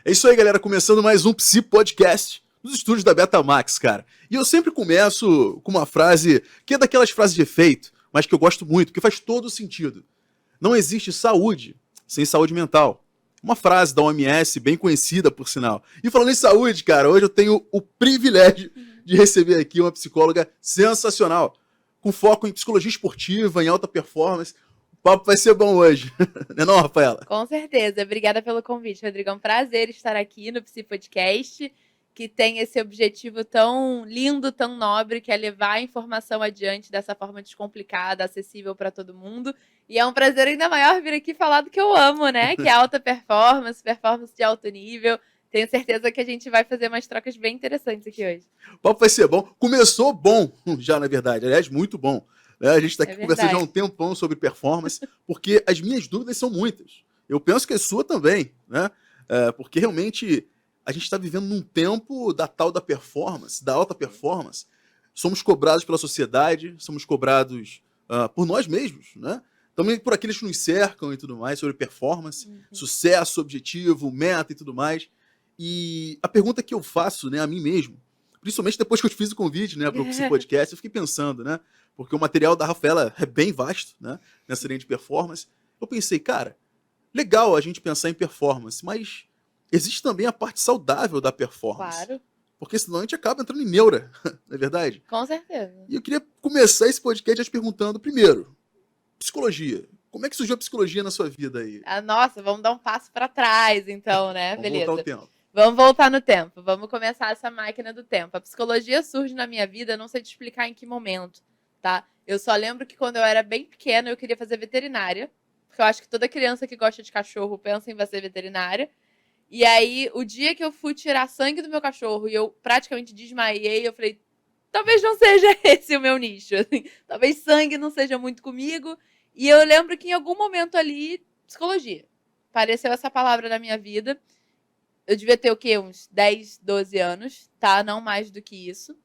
É isso aí, galera. Começando mais um Psi Podcast nos estúdios da Betamax, cara. E eu sempre começo com uma frase que é daquelas frases de efeito, mas que eu gosto muito, porque faz todo sentido. Não existe saúde sem saúde mental. Uma frase da OMS, bem conhecida, por sinal. E falando em saúde, cara, hoje eu tenho o privilégio de receber aqui uma psicóloga sensacional, com foco em psicologia esportiva, em alta performance. O papo vai ser bom hoje. Não é não, Rafaela? Com certeza. Obrigada pelo convite, Rodrigo. É um prazer estar aqui no Psi Podcast, que tem esse objetivo tão lindo, tão nobre, que é levar a informação adiante dessa forma descomplicada, acessível para todo mundo. E é um prazer ainda maior vir aqui falar do que eu amo, né? Que é alta performance, performance de alto nível. Tenho certeza que a gente vai fazer umas trocas bem interessantes aqui hoje. O papo vai ser bom. Começou bom, já na verdade. Aliás, muito bom. A gente está É aqui conversando já há um verdade. tempão sobre performance, porque as minhas dúvidas são muitas. Eu penso que a sua também, né? Porque realmente a gente está vivendo num tempo da tal da performance, da alta performance. Somos cobrados pela sociedade, somos cobrados por nós mesmos, né? Também por aqueles que nos cercam e tudo mais, sobre performance, sucesso, objetivo, meta e tudo mais. E a pergunta que eu faço, né, a mim mesmo, principalmente depois que eu fiz o convite, né, para o Psi Podcast, eu fiquei pensando, né, porque o material da Rafaela é bem vasto, né, nessa linha de performance. Eu pensei, cara, legal a gente pensar em performance, mas existe também a parte saudável da performance. Claro, Porque senão a gente acaba entrando em neura, não é verdade? com certeza. E eu queria começar esse podcast já te perguntando, primeiro, psicologia. Como é que surgiu a psicologia na sua vida aí? Ah, nossa, vamos dar um passo para trás, então, né? Vamos voltar ao Beleza. tempo. Vamos voltar no tempo. Vamos começar essa máquina do tempo. A psicologia surge na minha vida, não sei te explicar em que momento, tá? Eu só lembro que quando eu era bem pequena, eu queria fazer veterinária, porque eu acho que toda criança que gosta de cachorro pensa em fazer veterinária. E aí, o dia que eu fui tirar sangue do meu cachorro e eu praticamente desmaiei, eu falei, talvez não seja esse o meu nicho, assim, talvez sangue não seja muito comigo. E eu lembro que em algum momento ali, psicologia. Apareceu essa palavra na minha vida. Eu devia ter o quê? Uns 10, 12 anos, tá? Não mais do que isso.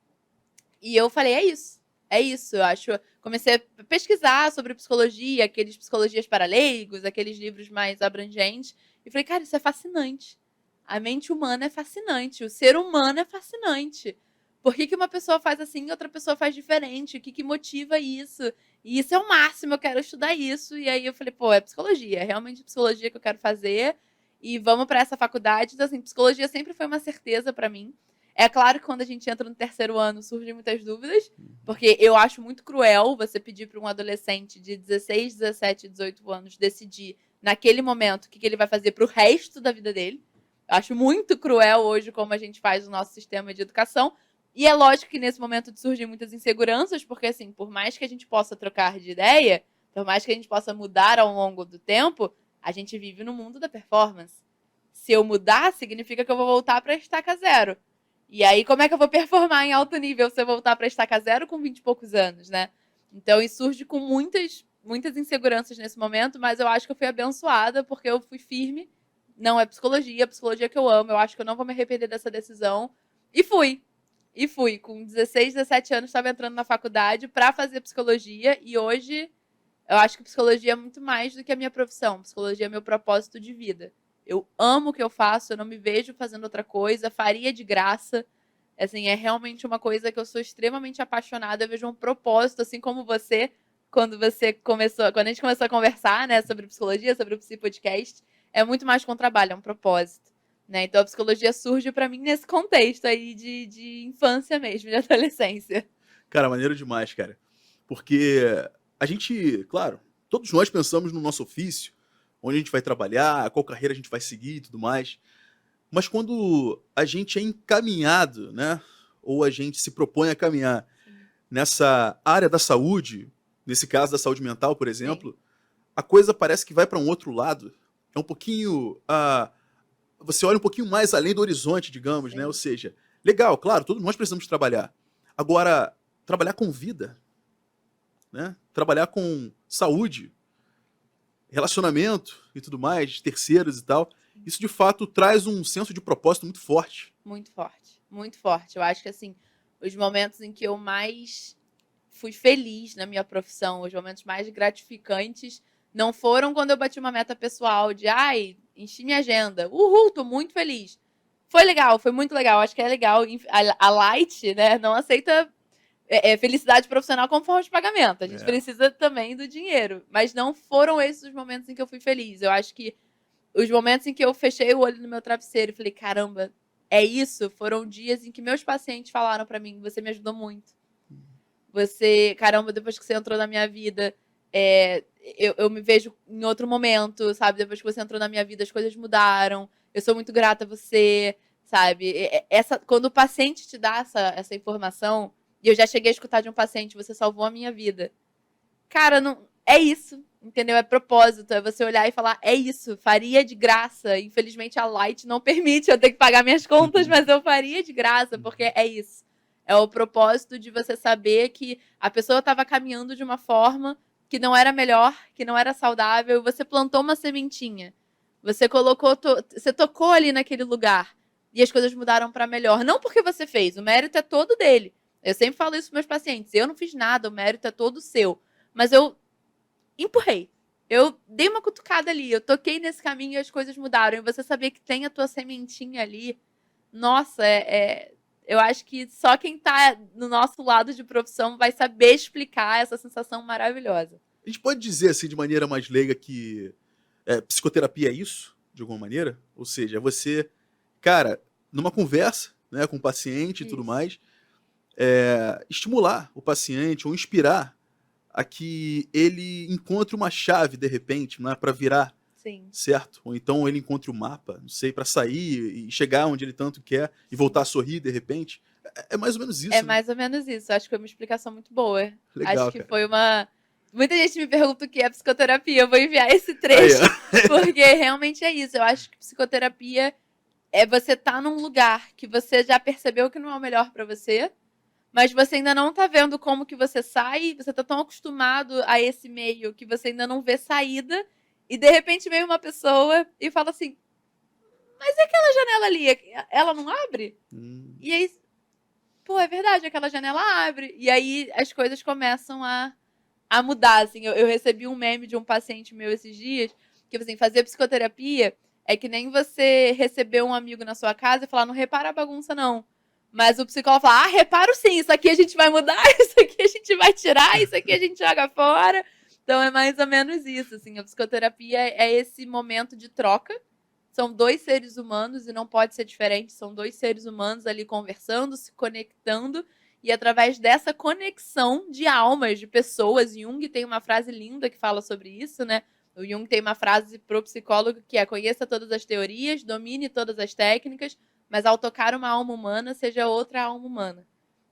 E eu falei, é isso. É isso, eu acho. Comecei a pesquisar sobre psicologia, aqueles psicologias para leigos, aqueles livros mais abrangentes. E falei, cara, isso é fascinante. A mente humana é fascinante. O ser humano é fascinante. Por que uma pessoa faz assim e outra pessoa faz diferente? O que motiva isso? E isso é o máximo, eu quero estudar isso. E aí eu falei, pô, é psicologia. É realmente psicologia que eu quero fazer. E vamos para essa faculdade. Então, assim, psicologia sempre foi uma certeza para mim. É claro que quando a gente entra no terceiro ano surgem muitas dúvidas, porque eu acho muito cruel você pedir para um adolescente de 16, 17, 18 anos decidir naquele momento o que ele vai fazer para o resto da vida dele. Eu acho muito cruel hoje como a gente faz o nosso sistema de educação. E é lógico que nesse momento surgem muitas inseguranças, porque assim, por mais que a gente possa trocar de ideia, por mais que a gente possa mudar ao longo do tempo, a gente vive no mundo da performance. Se eu mudar, significa que eu vou voltar para a estaca zero. E aí, como é que eu vou performar em alto nível se eu voltar para estaca zero com 20 e poucos anos, né? Então, isso surge com muitas inseguranças nesse momento, mas eu acho que eu fui abençoada porque eu fui firme. Não é psicologia, é psicologia que eu amo. Eu acho que eu não vou me arrepender dessa decisão. E fui. E fui. Com 16, 17 anos, estava entrando na faculdade para fazer psicologia. E hoje, eu acho que psicologia é muito mais do que a minha profissão. Psicologia é meu propósito de vida. Eu amo o que eu faço, eu não me vejo fazendo outra coisa, faria de graça. Assim, é realmente uma coisa que eu sou extremamente apaixonada, eu vejo um propósito, assim como você, quando a gente começou a conversar, né, sobre psicologia, sobre o Psi Podcast, é muito mais que um trabalho, é um propósito, né? Então a psicologia surge para mim nesse contexto aí de infância mesmo, de adolescência. Cara, maneiro demais, cara. Porque a gente, claro, todos nós pensamos no nosso ofício, onde a gente vai trabalhar, qual carreira a gente vai seguir e tudo mais. Mas quando a gente é encaminhado, né? Ou a gente se propõe a caminhar Sim, nessa área da saúde, nesse caso da saúde mental, por sim, exemplo, a coisa parece que vai para um outro lado. É um pouquinho. Você olha um pouquinho mais além do horizonte, digamos, né? Ou sim. seja, legal, claro, todos nós precisamos trabalhar. Agora, trabalhar com vida, né? Trabalhar com saúde, relacionamento e tudo mais, terceiros e tal, Sim. isso de fato traz um senso de propósito muito forte. Muito forte, muito forte. Eu acho que, assim, os momentos em que eu mais fui feliz na minha profissão, os momentos mais gratificantes, não foram quando eu bati uma meta pessoal de, ai, enchi minha agenda. Uhul, tô muito feliz. Foi legal, foi muito legal. Acho que é legal. A Light, né, não aceita felicidade profissional como forma de pagamento. A gente precisa também do dinheiro. Mas não foram esses os momentos em que eu fui feliz. Eu acho que os momentos em que eu fechei o olho no meu travesseiro e falei, caramba, é isso? Foram dias em que meus pacientes falaram pra mim, você me ajudou muito. Caramba, depois que você entrou na minha vida, eu me vejo em outro momento, sabe? Depois que você entrou na minha vida, as coisas mudaram. Eu sou muito grata a você, sabe? Quando o paciente te dá essa informação, e eu já cheguei a escutar de um paciente, você salvou a minha vida. Cara, não, é isso, entendeu? É propósito, é você olhar e falar, é isso, faria de graça. Infelizmente a Light não permite eu ter que pagar minhas contas, mas eu faria de graça, porque é isso. É o propósito de você saber que a pessoa estava caminhando de uma forma que não era melhor, que não era saudável, e você plantou uma sementinha. Você você tocou ali naquele lugar e as coisas mudaram para melhor. Não porque você fez, o mérito é todo dele. Eu sempre falo isso para meus pacientes. Eu não fiz nada, o mérito é todo seu. Mas eu empurrei. Eu dei uma cutucada ali, eu toquei nesse caminho e as coisas mudaram. E você saber que tem a tua sementinha ali, nossa, eu acho que só quem tá no nosso lado de profissão vai saber explicar essa sensação maravilhosa. A gente pode dizer, assim, de maneira mais leiga, que psicoterapia é isso, de alguma maneira? Ou seja, você, cara, numa conversa, né, com o paciente e tudo mais, estimular o paciente ou inspirar a que ele encontre uma chave, de repente, né, para virar, Sim. certo? Ou então ele encontre o mapa, não sei, para sair e chegar onde ele tanto quer e voltar a sorrir, de repente. É mais ou menos isso, É né? mais ou menos isso. Acho que foi uma explicação muito boa. Legal, Acho que cara. foi uma... Muita gente me pergunta o que é psicoterapia. Eu vou enviar esse Aí, trecho, ó. porque realmente é isso. Eu acho que psicoterapia é você estar num lugar que você já percebeu que não é o melhor para você, mas você ainda não tá vendo como que você sai, você tá tão acostumado a esse meio que você ainda não vê saída, e de repente vem uma pessoa e fala assim, mas e aquela janela ali, ela não abre? E aí, pô, é verdade, aquela janela abre. E aí as coisas começam a mudar, assim. Eu recebi um meme de um paciente meu esses dias, que assim, fazer psicoterapia é que nem você receber um amigo na sua casa e falar, não repara a bagunça, não. Mas o psicólogo fala, reparo sim, isso aqui a gente vai mudar, isso aqui a gente vai tirar, isso aqui a gente joga fora. Então é mais ou menos isso, assim. A psicoterapia é esse momento de troca. São dois seres humanos e não pode ser diferente. São dois seres humanos ali conversando, se conectando. E através dessa conexão de almas, de pessoas, Jung tem uma frase linda que fala sobre isso, né? O Jung tem uma frase pro psicólogo que é: conheça todas as teorias, domine todas as técnicas, mas ao tocar uma alma humana, seja outra alma humana.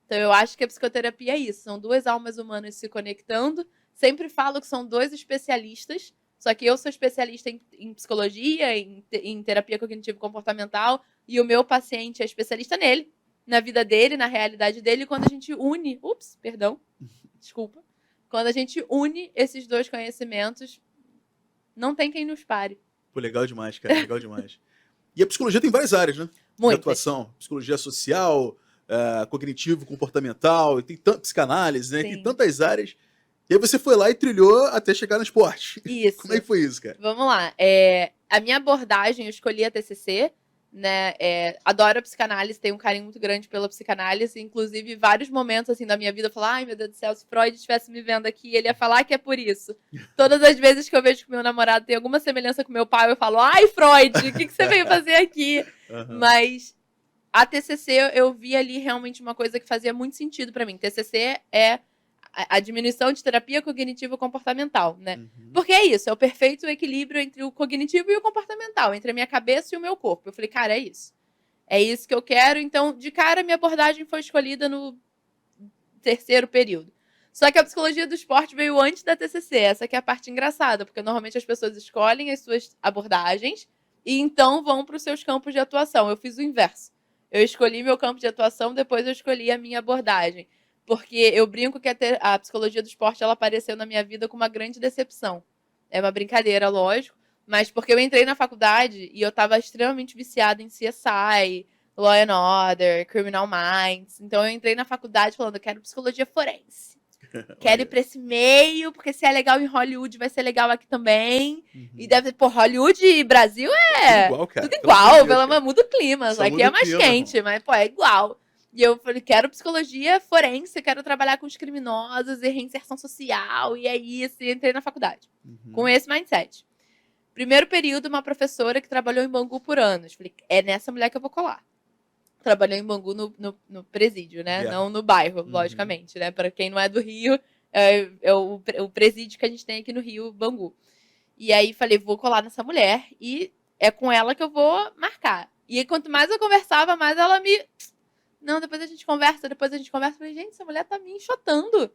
Então eu acho que a psicoterapia é isso, são duas almas humanas se conectando. Sempre falo que são dois especialistas, só que eu sou especialista em psicologia, em terapia cognitivo-comportamental, e o meu paciente é especialista nele, na vida dele, na realidade dele, e quando a gente une... desculpa. Quando a gente une esses dois conhecimentos, não tem quem nos pare. Pô, legal demais, cara, legal demais. E a psicologia tem várias áreas, né? De atuação. Psicologia social, cognitivo-comportamental, tem psicanálise, né? Sim. Tem tantas áreas. E aí você foi lá e trilhou até chegar no esporte. Isso. Como é que foi isso, cara? Vamos lá. A minha abordagem, eu escolhi a TCC, né? Adoro a psicanálise, tenho um carinho muito grande pela psicanálise. Inclusive, vários momentos assim da minha vida, eu falo, ai meu Deus do céu, se Freud estivesse me vendo aqui, ele ia falar que é por isso. Todas as vezes que eu vejo que meu namorado tem alguma semelhança com meu pai, eu falo, ai Freud, o que você veio fazer aqui? Uhum. Mas a TCC, eu vi ali realmente uma coisa que fazia muito sentido pra mim. TCC é a diminuição de terapia cognitivo-comportamental, né? Uhum. Porque é isso, é o perfeito equilíbrio entre o cognitivo e o comportamental, entre a minha cabeça e o meu corpo. Eu falei, cara, é isso. É isso que eu quero. Então, de cara, minha abordagem foi escolhida no terceiro período. Só que a psicologia do esporte veio antes da TCC. Essa que é a parte engraçada, porque normalmente as pessoas escolhem as suas abordagens e então vão para os seus campos de atuação. Eu fiz o inverso. Eu escolhi meu campo de atuação, depois eu escolhi a minha abordagem. Porque eu brinco que a psicologia do esporte ela apareceu na minha vida com uma grande decepção. É uma brincadeira, lógico, mas porque eu entrei na faculdade e eu estava extremamente viciada em CSI, Law and Order, Criminal Minds. Então eu entrei na faculdade falando, eu quero psicologia forense. Quero ir pra esse meio, porque se é legal em Hollywood, vai ser legal aqui também. Uhum. E deve... Pô, Hollywood e Brasil é... Tudo igual, cara. Tudo igual, Deus, pelo cara. menos muda o clima. Só Aqui muda é o mais clima, quente, irmão. mas, pô, é igual. E eu falei, quero psicologia forense, quero trabalhar com os criminosos e reinserção social, e é isso. E entrei na faculdade. Com esse mindset. Primeiro período, uma professora que trabalhou em Bangu por anos. Falei, é nessa mulher que eu vou colar. Trabalhou em Bangu no presídio, né? Yeah. Não no bairro, logicamente, né? Para quem não é do Rio, é o presídio que a gente tem aqui no Rio, Bangu. E aí falei, vou colar nessa mulher e é com ela que eu vou marcar. E aí, quanto mais eu conversava, mais ela me... Não, depois a gente conversa, depois a gente conversa. Eu falei, gente, essa mulher tá me enxotando.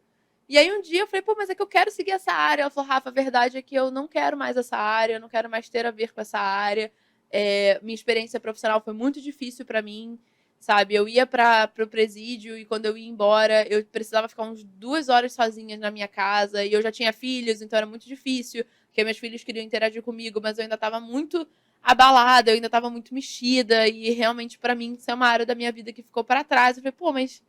E aí um dia eu falei, pô, mas é que eu quero seguir essa área. Ela falou, Rafa, a verdade é que eu não quero mais essa área, eu não quero mais ter a ver com essa área. Minha experiência profissional foi muito difícil pra mim, sabe? Eu ia pro presídio e quando eu ia embora, eu precisava ficar uns 2 horas sozinha na minha casa. E eu já tinha filhos, então era muito difícil, porque meus filhos queriam interagir comigo, mas eu ainda tava muito abalada, eu ainda tava muito mexida. E realmente, pra mim, isso é uma área da minha vida que ficou pra trás. Eu falei, pô, mas...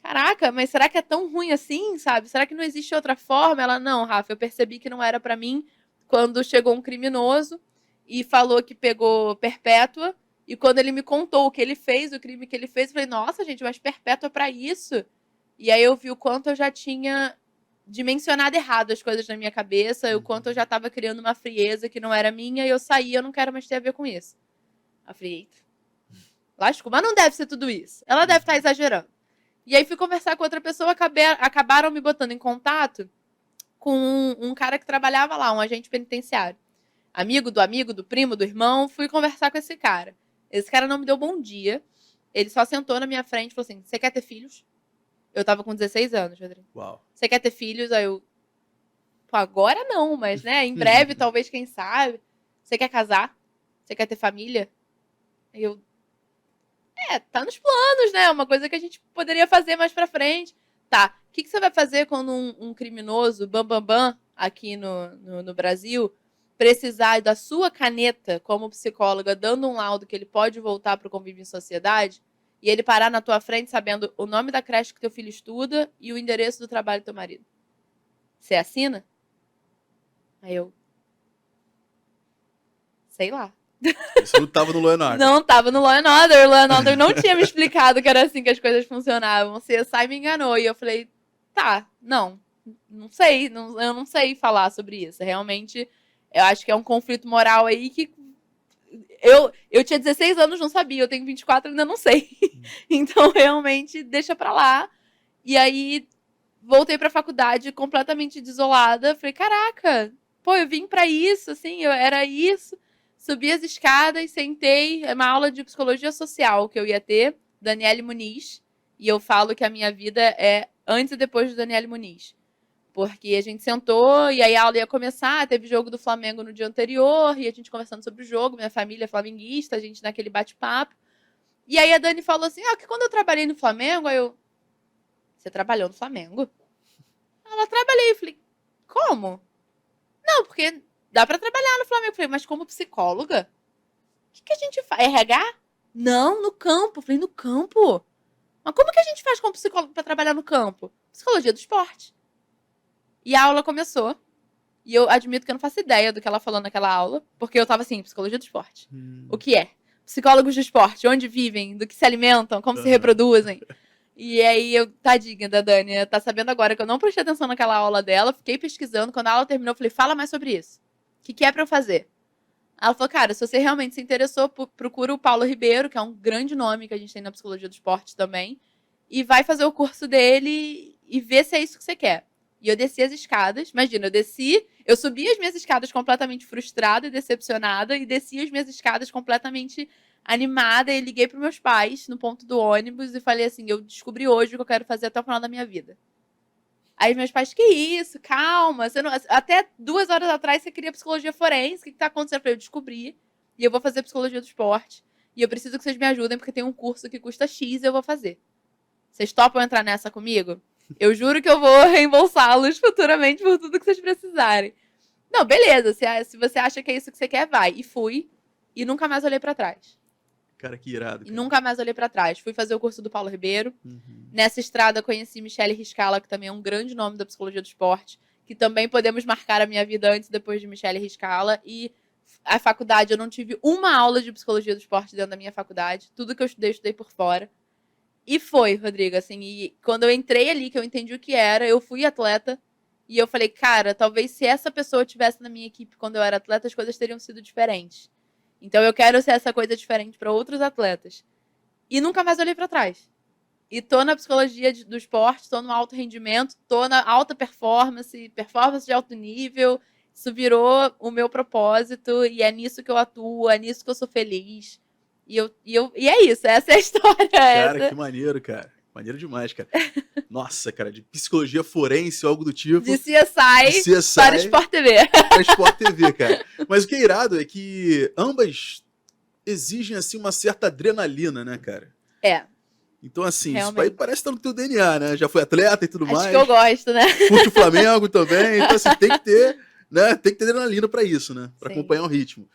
Caraca, mas será que é tão ruim assim, sabe? Será que não existe outra forma? Ela, não, Rafa, eu percebi que não era pra mim quando chegou um criminoso e falou que pegou perpétua. E quando ele me contou o que ele fez, o crime que ele fez, eu falei, nossa, gente, mas perpétua pra isso? E aí eu vi o quanto eu já tinha dimensionado errado as coisas na minha cabeça, o quanto eu já tava criando uma frieza que não era minha, e eu saí, eu não quero mais ter a ver com isso. Eu falei, eita, lascou, mas não deve ser tudo isso. Ela deve estar exagerando. E aí fui conversar com outra pessoa, acabaram me botando em contato com um cara que trabalhava lá, um agente penitenciário. Amigo, do primo, do irmão, fui conversar com esse cara. Esse cara não me deu bom dia. Ele só sentou na minha frente e falou assim, você quer ter filhos? Eu tava com 16 anos, Rodrigo. Uau. Você quer ter filhos? Aí eu, pô, agora não, mas né, em breve, talvez, quem sabe. Você quer casar? Você quer ter família? Aí eu, tá nos planos, né? Uma coisa que a gente poderia fazer mais pra frente. Tá, o que você vai fazer quando um criminoso, bam, aqui no Brasil, precisar da sua caneta como psicóloga, dando um laudo que ele pode voltar pro convívio em sociedade, e ele parar na tua frente sabendo o nome da creche que teu filho estuda e o endereço do trabalho do teu marido? Você assina? Aí eu... Sei lá. Isso não tava no Law and Order. Não tava no Law and Order. O Law and Order não tinha me explicado que era assim que as coisas funcionavam. O CSI me enganou. E eu falei, tá, não sei. Eu não sei falar sobre isso. Realmente, eu acho que é um conflito moral aí que... Eu tinha 16 anos, não sabia. Eu tenho 24, ainda não sei. Então, realmente, deixa pra lá. E aí, voltei pra faculdade completamente desolada. Falei, caraca, pô, eu vim pra isso, assim, era isso. Subi as escadas, sentei, é uma aula de psicologia social que eu ia ter, Daniele Muniz, e eu falo que a minha vida é antes e depois de Daniele Muniz. Porque a gente sentou e aí a aula ia começar, teve jogo do Flamengo no dia anterior, e a gente conversando sobre o jogo, minha família é flamenguista, a gente naquele bate-papo. E aí a Dani falou assim, que quando eu trabalhei no Flamengo, aí eu... Você trabalhou no Flamengo? Ela, trabalhei. Eu falei, como? Não, porque... Dá pra trabalhar no Flamengo. Eu falei, mas como psicóloga? O que a gente faz? RH? Não, no campo. Eu falei, no campo? Mas como que a gente faz como psicólogo pra trabalhar no campo? Psicologia do esporte. E a aula começou. E eu admito que eu não faço ideia do que ela falou naquela aula. Porque eu tava assim, psicologia do esporte. O que é? Psicólogos do esporte. Onde vivem? Do que se alimentam? Como se reproduzem? E aí, tadinha da Dani, tá sabendo agora que eu não prestei atenção naquela aula dela. Fiquei pesquisando. Quando a aula terminou, eu falei, fala mais sobre isso. O que é pra eu fazer? Ela falou, cara, se você realmente se interessou, procura o Paulo Ribeiro, que é um grande nome que a gente tem na psicologia do esporte também, e vai fazer o curso dele e vê se é isso que você quer. E eu desci as escadas, imagina, eu subi as minhas escadas completamente frustrada e decepcionada, e desci as minhas escadas completamente animada, e liguei pros meus pais no ponto do ônibus e falei assim, eu descobri hoje o que eu quero fazer até o final da minha vida. Aí meus pais, que isso? Calma. Você não... Até 2 horas atrás você queria psicologia forense. O que tá acontecendo? Eu falei, eu descobri. E eu vou fazer psicologia do esporte. E eu preciso que vocês me ajudem, porque tem um curso que custa X e eu vou fazer. Vocês topam entrar nessa comigo? Eu juro que eu vou reembolsá-los futuramente por tudo que vocês precisarem. Não, beleza. Se você acha que é isso que você quer, vai. E fui. E nunca mais olhei pra trás. Cara, que irado, E cara. nunca mais olhei pra trás. Fui fazer o curso do Paulo Ribeiro. Uhum. Nessa estrada conheci Michele Riscala, que também é um grande nome da psicologia do esporte, que também podemos marcar a minha vida antes e depois de Michele Riscala. E a faculdade, eu não tive uma aula de psicologia do esporte dentro da minha faculdade. Tudo que eu estudei por fora. E foi, Rodrigo, assim, e quando eu entrei ali, que eu entendi o que era, eu fui atleta, e eu falei, cara, talvez se essa pessoa tivesse na minha equipe quando eu era atleta, as coisas teriam sido diferentes. Então eu quero ser essa coisa diferente para outros atletas. E nunca mais olhei para trás. E tô na psicologia do esporte, tô no alto rendimento, tô na alta performance, performance de alto nível. Isso virou o meu propósito e é nisso que eu atuo, é nisso que eu sou feliz. E é isso, essa é a história. Cara, Essa que maneiro, cara. Maneiro demais, cara. Nossa, cara, de psicologia forense ou algo do de tipo, de CSI para CSI Sport TV. pra Sport TV, cara. Mas o que é irado é que ambas exigem, assim, uma certa adrenalina, né, cara? É, Então, assim, isso aí realmente. parece estar no teu DNA, né? Já foi atleta e tudo Acho que eu mais. gosto, né? Curte o Flamengo também. Então, assim, tem que ter, né? Tem que ter adrenalina pra isso, né? Pra Sim. acompanhar o ritmo.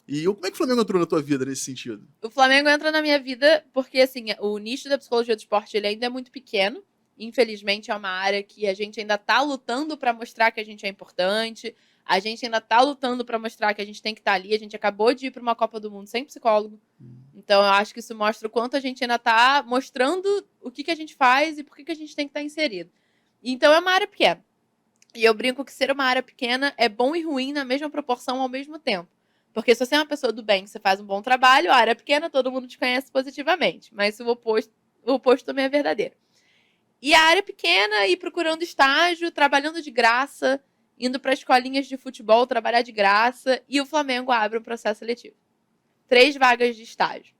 E como é que o Flamengo entrou na tua vida nesse sentido? O Flamengo entra na minha vida porque, assim, o nicho da psicologia do esporte ele ainda é muito pequeno. Infelizmente, é uma área que a gente ainda tá lutando para mostrar que a gente é importante. A gente ainda tá lutando para mostrar que a gente tem que estar ali. A gente acabou de ir para uma Copa do Mundo sem psicólogo. Então, eu acho que isso mostra o quanto a gente ainda tá mostrando o que a gente faz e por que a gente tem que estar inserido. Então, é uma área pequena. E eu brinco que ser uma área pequena é bom e ruim na mesma proporção ao mesmo tempo. Porque se você é uma pessoa do bem, você faz um bom trabalho, a área é pequena, todo mundo te conhece positivamente. Mas o oposto também é verdadeiro. E a área é pequena, e procurando estágio, trabalhando de graça, indo para escolinhas de futebol, trabalhar de graça, e o Flamengo abre um processo seletivo. 3 vagas de estágio.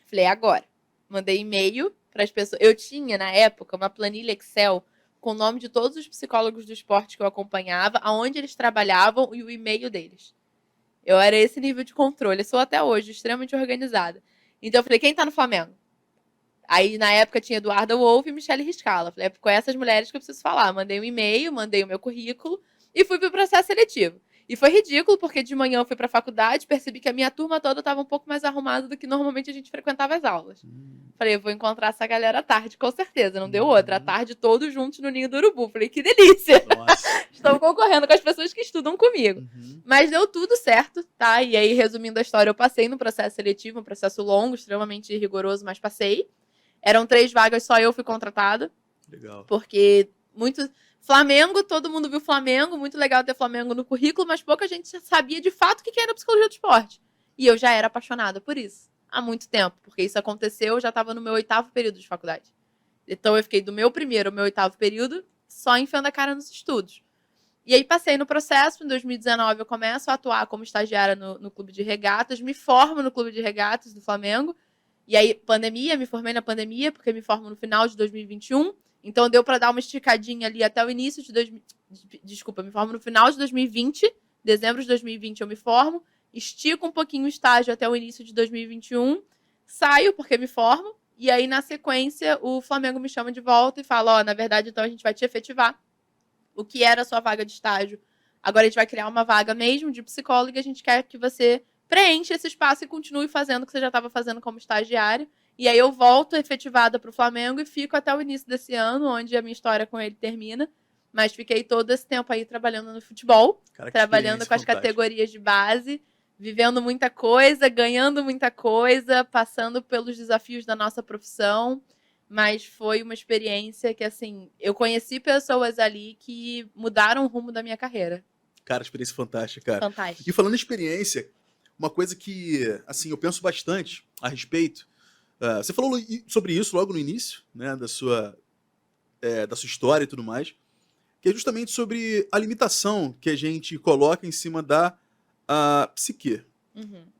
Falei, agora. Mandei e-mail para as pessoas. Eu tinha, na época, uma planilha Excel com o nome de todos os psicólogos do esporte que eu acompanhava, aonde eles trabalhavam e o e-mail deles. Eu era esse nível de controle. Eu sou até hoje extremamente organizada. Então eu falei, quem tá no Flamengo? Aí na época tinha Eduarda Wolff e Michele Riscala. Falei, é com essas mulheres que eu preciso falar. Mandei um e-mail, mandei o meu currículo e fui pro processo seletivo. E foi ridículo, porque de manhã eu fui pra faculdade, percebi que a minha turma toda estava um pouco mais arrumada do que normalmente a gente frequentava as aulas. Falei, eu vou encontrar essa galera à tarde, com certeza. Não deu outra. À tarde, todos juntos no Ninho do Urubu. Falei, que delícia! Nossa. Estou concorrendo com as pessoas que estudam comigo. Uhum. Mas deu tudo certo, tá? E aí, resumindo a história, eu passei no processo seletivo, um processo longo, extremamente rigoroso, mas passei. Eram 3 vagas, só eu fui contratada. Legal. Porque muito... Flamengo, todo mundo viu Flamengo, muito legal ter Flamengo no currículo, mas pouca gente sabia de fato o que era psicologia do esporte. E eu já era apaixonada por isso, há muito tempo, porque isso aconteceu, eu já estava no meu 8º período de faculdade. Então eu fiquei do meu primeiro ao meu 8º período só enfiando a cara nos estudos. E aí passei no processo, em 2019 eu começo a atuar como estagiária no clube de regatas, me formo no clube de regatas do Flamengo, e aí pandemia, me formei na pandemia, porque me formo no final de 2021, então deu para dar uma esticadinha ali até o início de Desculpa, me formo no final de 2020, dezembro de 2020 eu me formo, estico um pouquinho o estágio até o início de 2021, saio porque me formo, e aí na sequência o Flamengo me chama de volta e fala, na verdade então a gente vai te efetivar. O que era a sua vaga de estágio? Agora a gente vai criar uma vaga mesmo de psicóloga e a gente quer que você preencha esse espaço e continue fazendo o que você já estava fazendo como estagiário. E aí eu volto efetivada para o Flamengo e fico até o início desse ano, onde a minha história com ele termina. Mas fiquei todo esse tempo aí trabalhando no futebol, Cara, trabalhando com as categorias de base, vivendo muita coisa, ganhando muita coisa, passando pelos desafios da nossa profissão. Mas foi uma experiência que, assim, eu conheci pessoas ali que mudaram o rumo da minha carreira. Cara, experiência fantástica, cara. Fantástico. E falando em experiência, uma coisa que, assim, eu penso bastante a respeito. Você falou sobre isso logo no início, né, da sua história e tudo mais, que é justamente sobre a limitação que a gente coloca em cima da psique,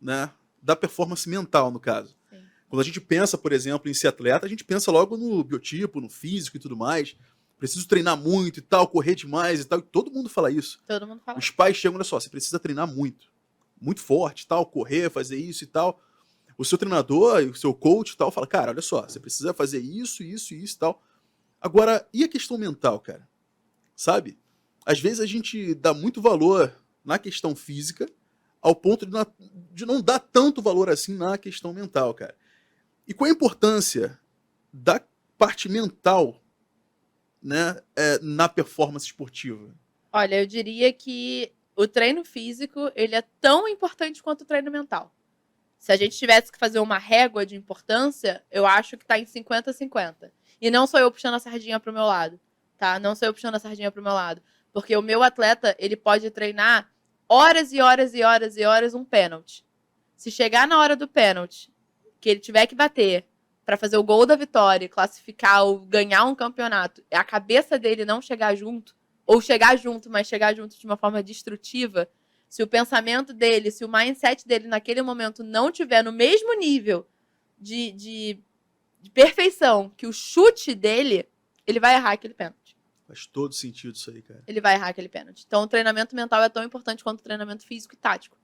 né, da performance mental, no caso. Sim. Quando a gente pensa, por exemplo, em ser atleta, a gente pensa logo no biotipo, no físico e tudo mais. Preciso treinar muito e tal, correr demais e tal. E todo mundo fala isso. Todo mundo fala. Os pais chegam, olha só, você precisa treinar muito. Muito forte e tal, correr, fazer isso e tal. O seu treinador, o seu coach e tal, fala, cara, olha só, você precisa fazer isso, isso e isso e tal. Agora, e a questão mental, cara? Sabe? Às vezes a gente dá muito valor na questão física, ao ponto de não dar tanto valor assim na questão mental, cara. E qual a importância da parte mental, né, na performance esportiva? Olha, eu diria que o treino físico, ele é tão importante quanto o treino mental. Se a gente tivesse que fazer uma régua de importância, eu acho que tá em 50-50. E não sou eu puxando a sardinha pro meu lado, tá? Não sou eu puxando a sardinha pro meu lado. Porque o meu atleta, ele pode treinar horas e horas e horas e horas um pênalti. Se chegar na hora do pênalti, que ele tiver que bater para fazer o gol da vitória, classificar ou ganhar um campeonato, a cabeça dele não chegar junto, ou chegar junto, mas chegar junto de uma forma destrutiva, se o pensamento dele, se o mindset dele naquele momento não tiver no mesmo nível de perfeição que o chute dele, ele vai errar aquele pênalti. Faz todo sentido isso aí, cara. Ele vai errar aquele pênalti. Então, o treinamento mental é tão importante quanto o treinamento físico e tático.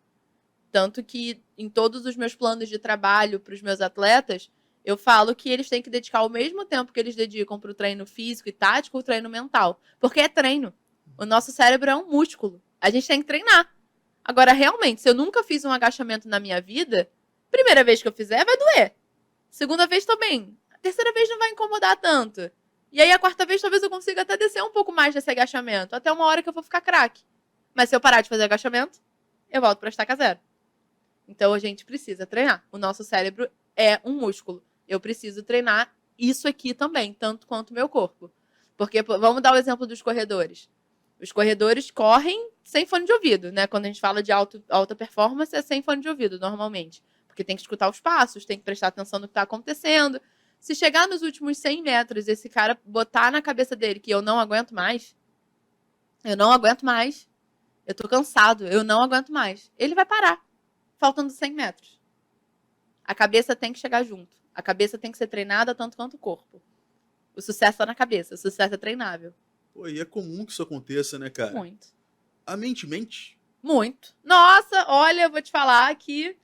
Tanto que em todos os meus planos de trabalho para os meus atletas, eu falo que eles têm que dedicar o mesmo tempo que eles dedicam para o treino físico e tático, o treino mental. Porque é treino. O nosso cérebro é um músculo. A gente tem que treinar. Agora, realmente, se eu nunca fiz um agachamento na minha vida, primeira vez que eu fizer vai doer. Segunda vez também. A terceira vez não vai incomodar tanto. E aí a quarta vez talvez eu consiga até descer um pouco mais desse agachamento. Até uma hora que eu vou ficar craque. Mas se eu parar de fazer agachamento, eu volto para estaca zero. Então a gente precisa treinar. O nosso cérebro é um músculo. Eu preciso treinar isso aqui também, tanto quanto o meu corpo. Porque vamos dar o exemplo dos corredores. Os corredores correm sem fone de ouvido, né? Quando a gente fala de alta performance, é sem fone de ouvido, normalmente. Porque tem que escutar os passos, tem que prestar atenção no que está acontecendo. Se chegar nos últimos 100 metros, esse cara botar na cabeça dele que eu não aguento mais, eu tô cansado, eu não aguento mais, ele vai parar, faltando 100 metros. A cabeça tem que chegar junto. A cabeça tem que ser treinada tanto quanto o corpo. O sucesso está na cabeça, o sucesso é treinável. Pô, e é comum que isso aconteça, né, cara? Muito. A mente mente. Muito. Nossa, olha, eu vou te falar que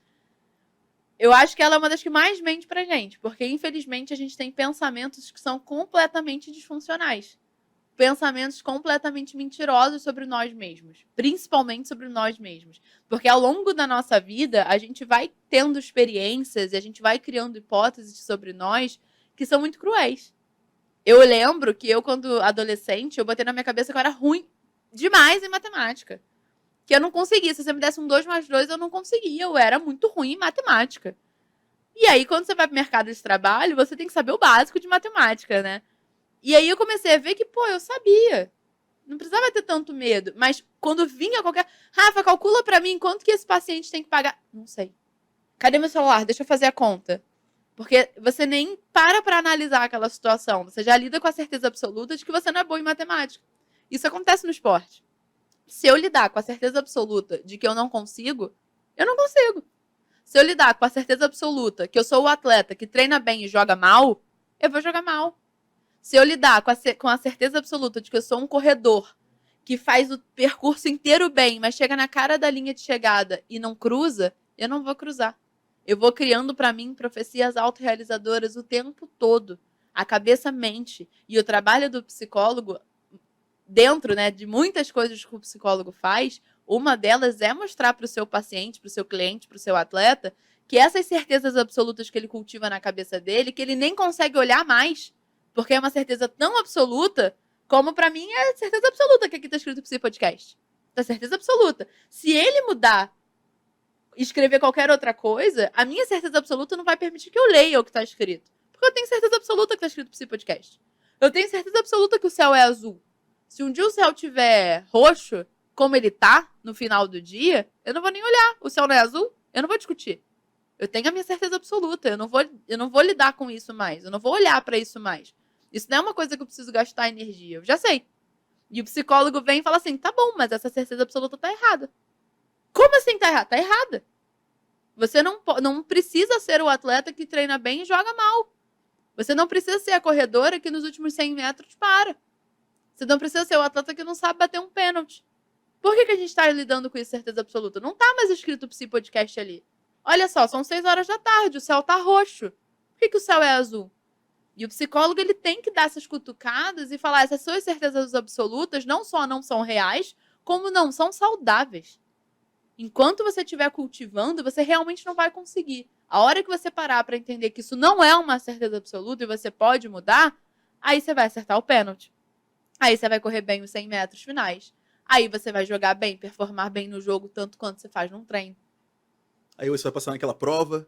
eu acho que ela é uma das que mais mente pra gente, porque infelizmente a gente tem pensamentos que são completamente disfuncionais. Pensamentos completamente mentirosos sobre nós mesmos, principalmente sobre nós mesmos. Porque ao longo da nossa vida, a gente vai tendo experiências e a gente vai criando hipóteses sobre nós que são muito cruéis. Eu lembro que eu, quando adolescente, eu botei na minha cabeça que eu era ruim demais em matemática. Que eu não conseguia. Se você me desse um 2 mais 2, eu não conseguia. Eu era muito ruim em matemática. E aí, quando você vai pro mercado de trabalho, você tem que saber o básico de matemática, né? E aí eu comecei a ver que, pô, eu sabia. Não precisava ter tanto medo. Mas quando vinha qualquer... Rafa, calcula pra mim quanto que esse paciente tem que pagar. Não sei. Cadê meu celular? Deixa eu fazer a conta. Porque você nem para analisar aquela situação. Você já lida com a certeza absoluta de que você não é bom em matemática. Isso acontece no esporte. Se eu lidar com a certeza absoluta de que eu não consigo, eu não consigo. Se eu lidar com a certeza absoluta que eu sou o atleta que treina bem e joga mal, eu vou jogar mal. Se eu lidar com a certeza absoluta de que eu sou um corredor que faz o percurso inteiro bem, mas chega na cara da linha de chegada e não cruza, eu não vou cruzar. Eu vou criando para mim profecias autorrealizadoras o tempo todo. A cabeça mente. E o trabalho do psicólogo, dentro, né, de muitas coisas que o psicólogo faz, uma delas é mostrar para o seu paciente, para o seu cliente, para o seu atleta, que essas certezas absolutas que ele cultiva na cabeça dele, que ele nem consegue olhar mais, porque é uma certeza tão absoluta, como para mim é certeza absoluta que aqui está escrito para esse podcast. É certeza absoluta. Se ele mudar, escrever qualquer outra coisa, a minha certeza absoluta não vai permitir que eu leia o que está escrito. Porque eu tenho certeza absoluta que está escrito para esse podcast. Eu tenho certeza absoluta que o céu é azul. Se um dia o céu tiver roxo, como ele tá no final do dia, eu não vou nem olhar. O céu não é azul? Eu não vou discutir. Eu tenho a minha certeza absoluta. Eu não vou lidar com isso mais. Eu não vou olhar para isso mais. Isso não é uma coisa que eu preciso gastar energia. Eu já sei. E o psicólogo vem e fala assim, tá bom, mas essa certeza absoluta tá errada. Como assim tá errada? Tá errada. Você não precisa ser o atleta que treina bem e joga mal. Você não precisa ser a corredora que nos últimos 100 metros para. Você não precisa ser o atleta que não sabe bater um pênalti. Por que a gente está lidando com isso, certeza absoluta? Não tá mais escrito Psi Podcast ali. Olha só, são 6 horas da tarde, o céu tá roxo. Por que o céu é azul? E o psicólogo, ele tem que dar essas cutucadas e falar, essas suas certezas absolutas não só não são reais, como não são saudáveis. Enquanto você estiver cultivando, você realmente não vai conseguir. A hora que você parar para entender que isso não é uma certeza absoluta e você pode mudar, aí você vai acertar o pênalti. Aí você vai correr bem os 100 metros finais. Aí você vai jogar bem, performar bem no jogo, tanto quanto você faz num treino. Aí você vai passar naquela prova,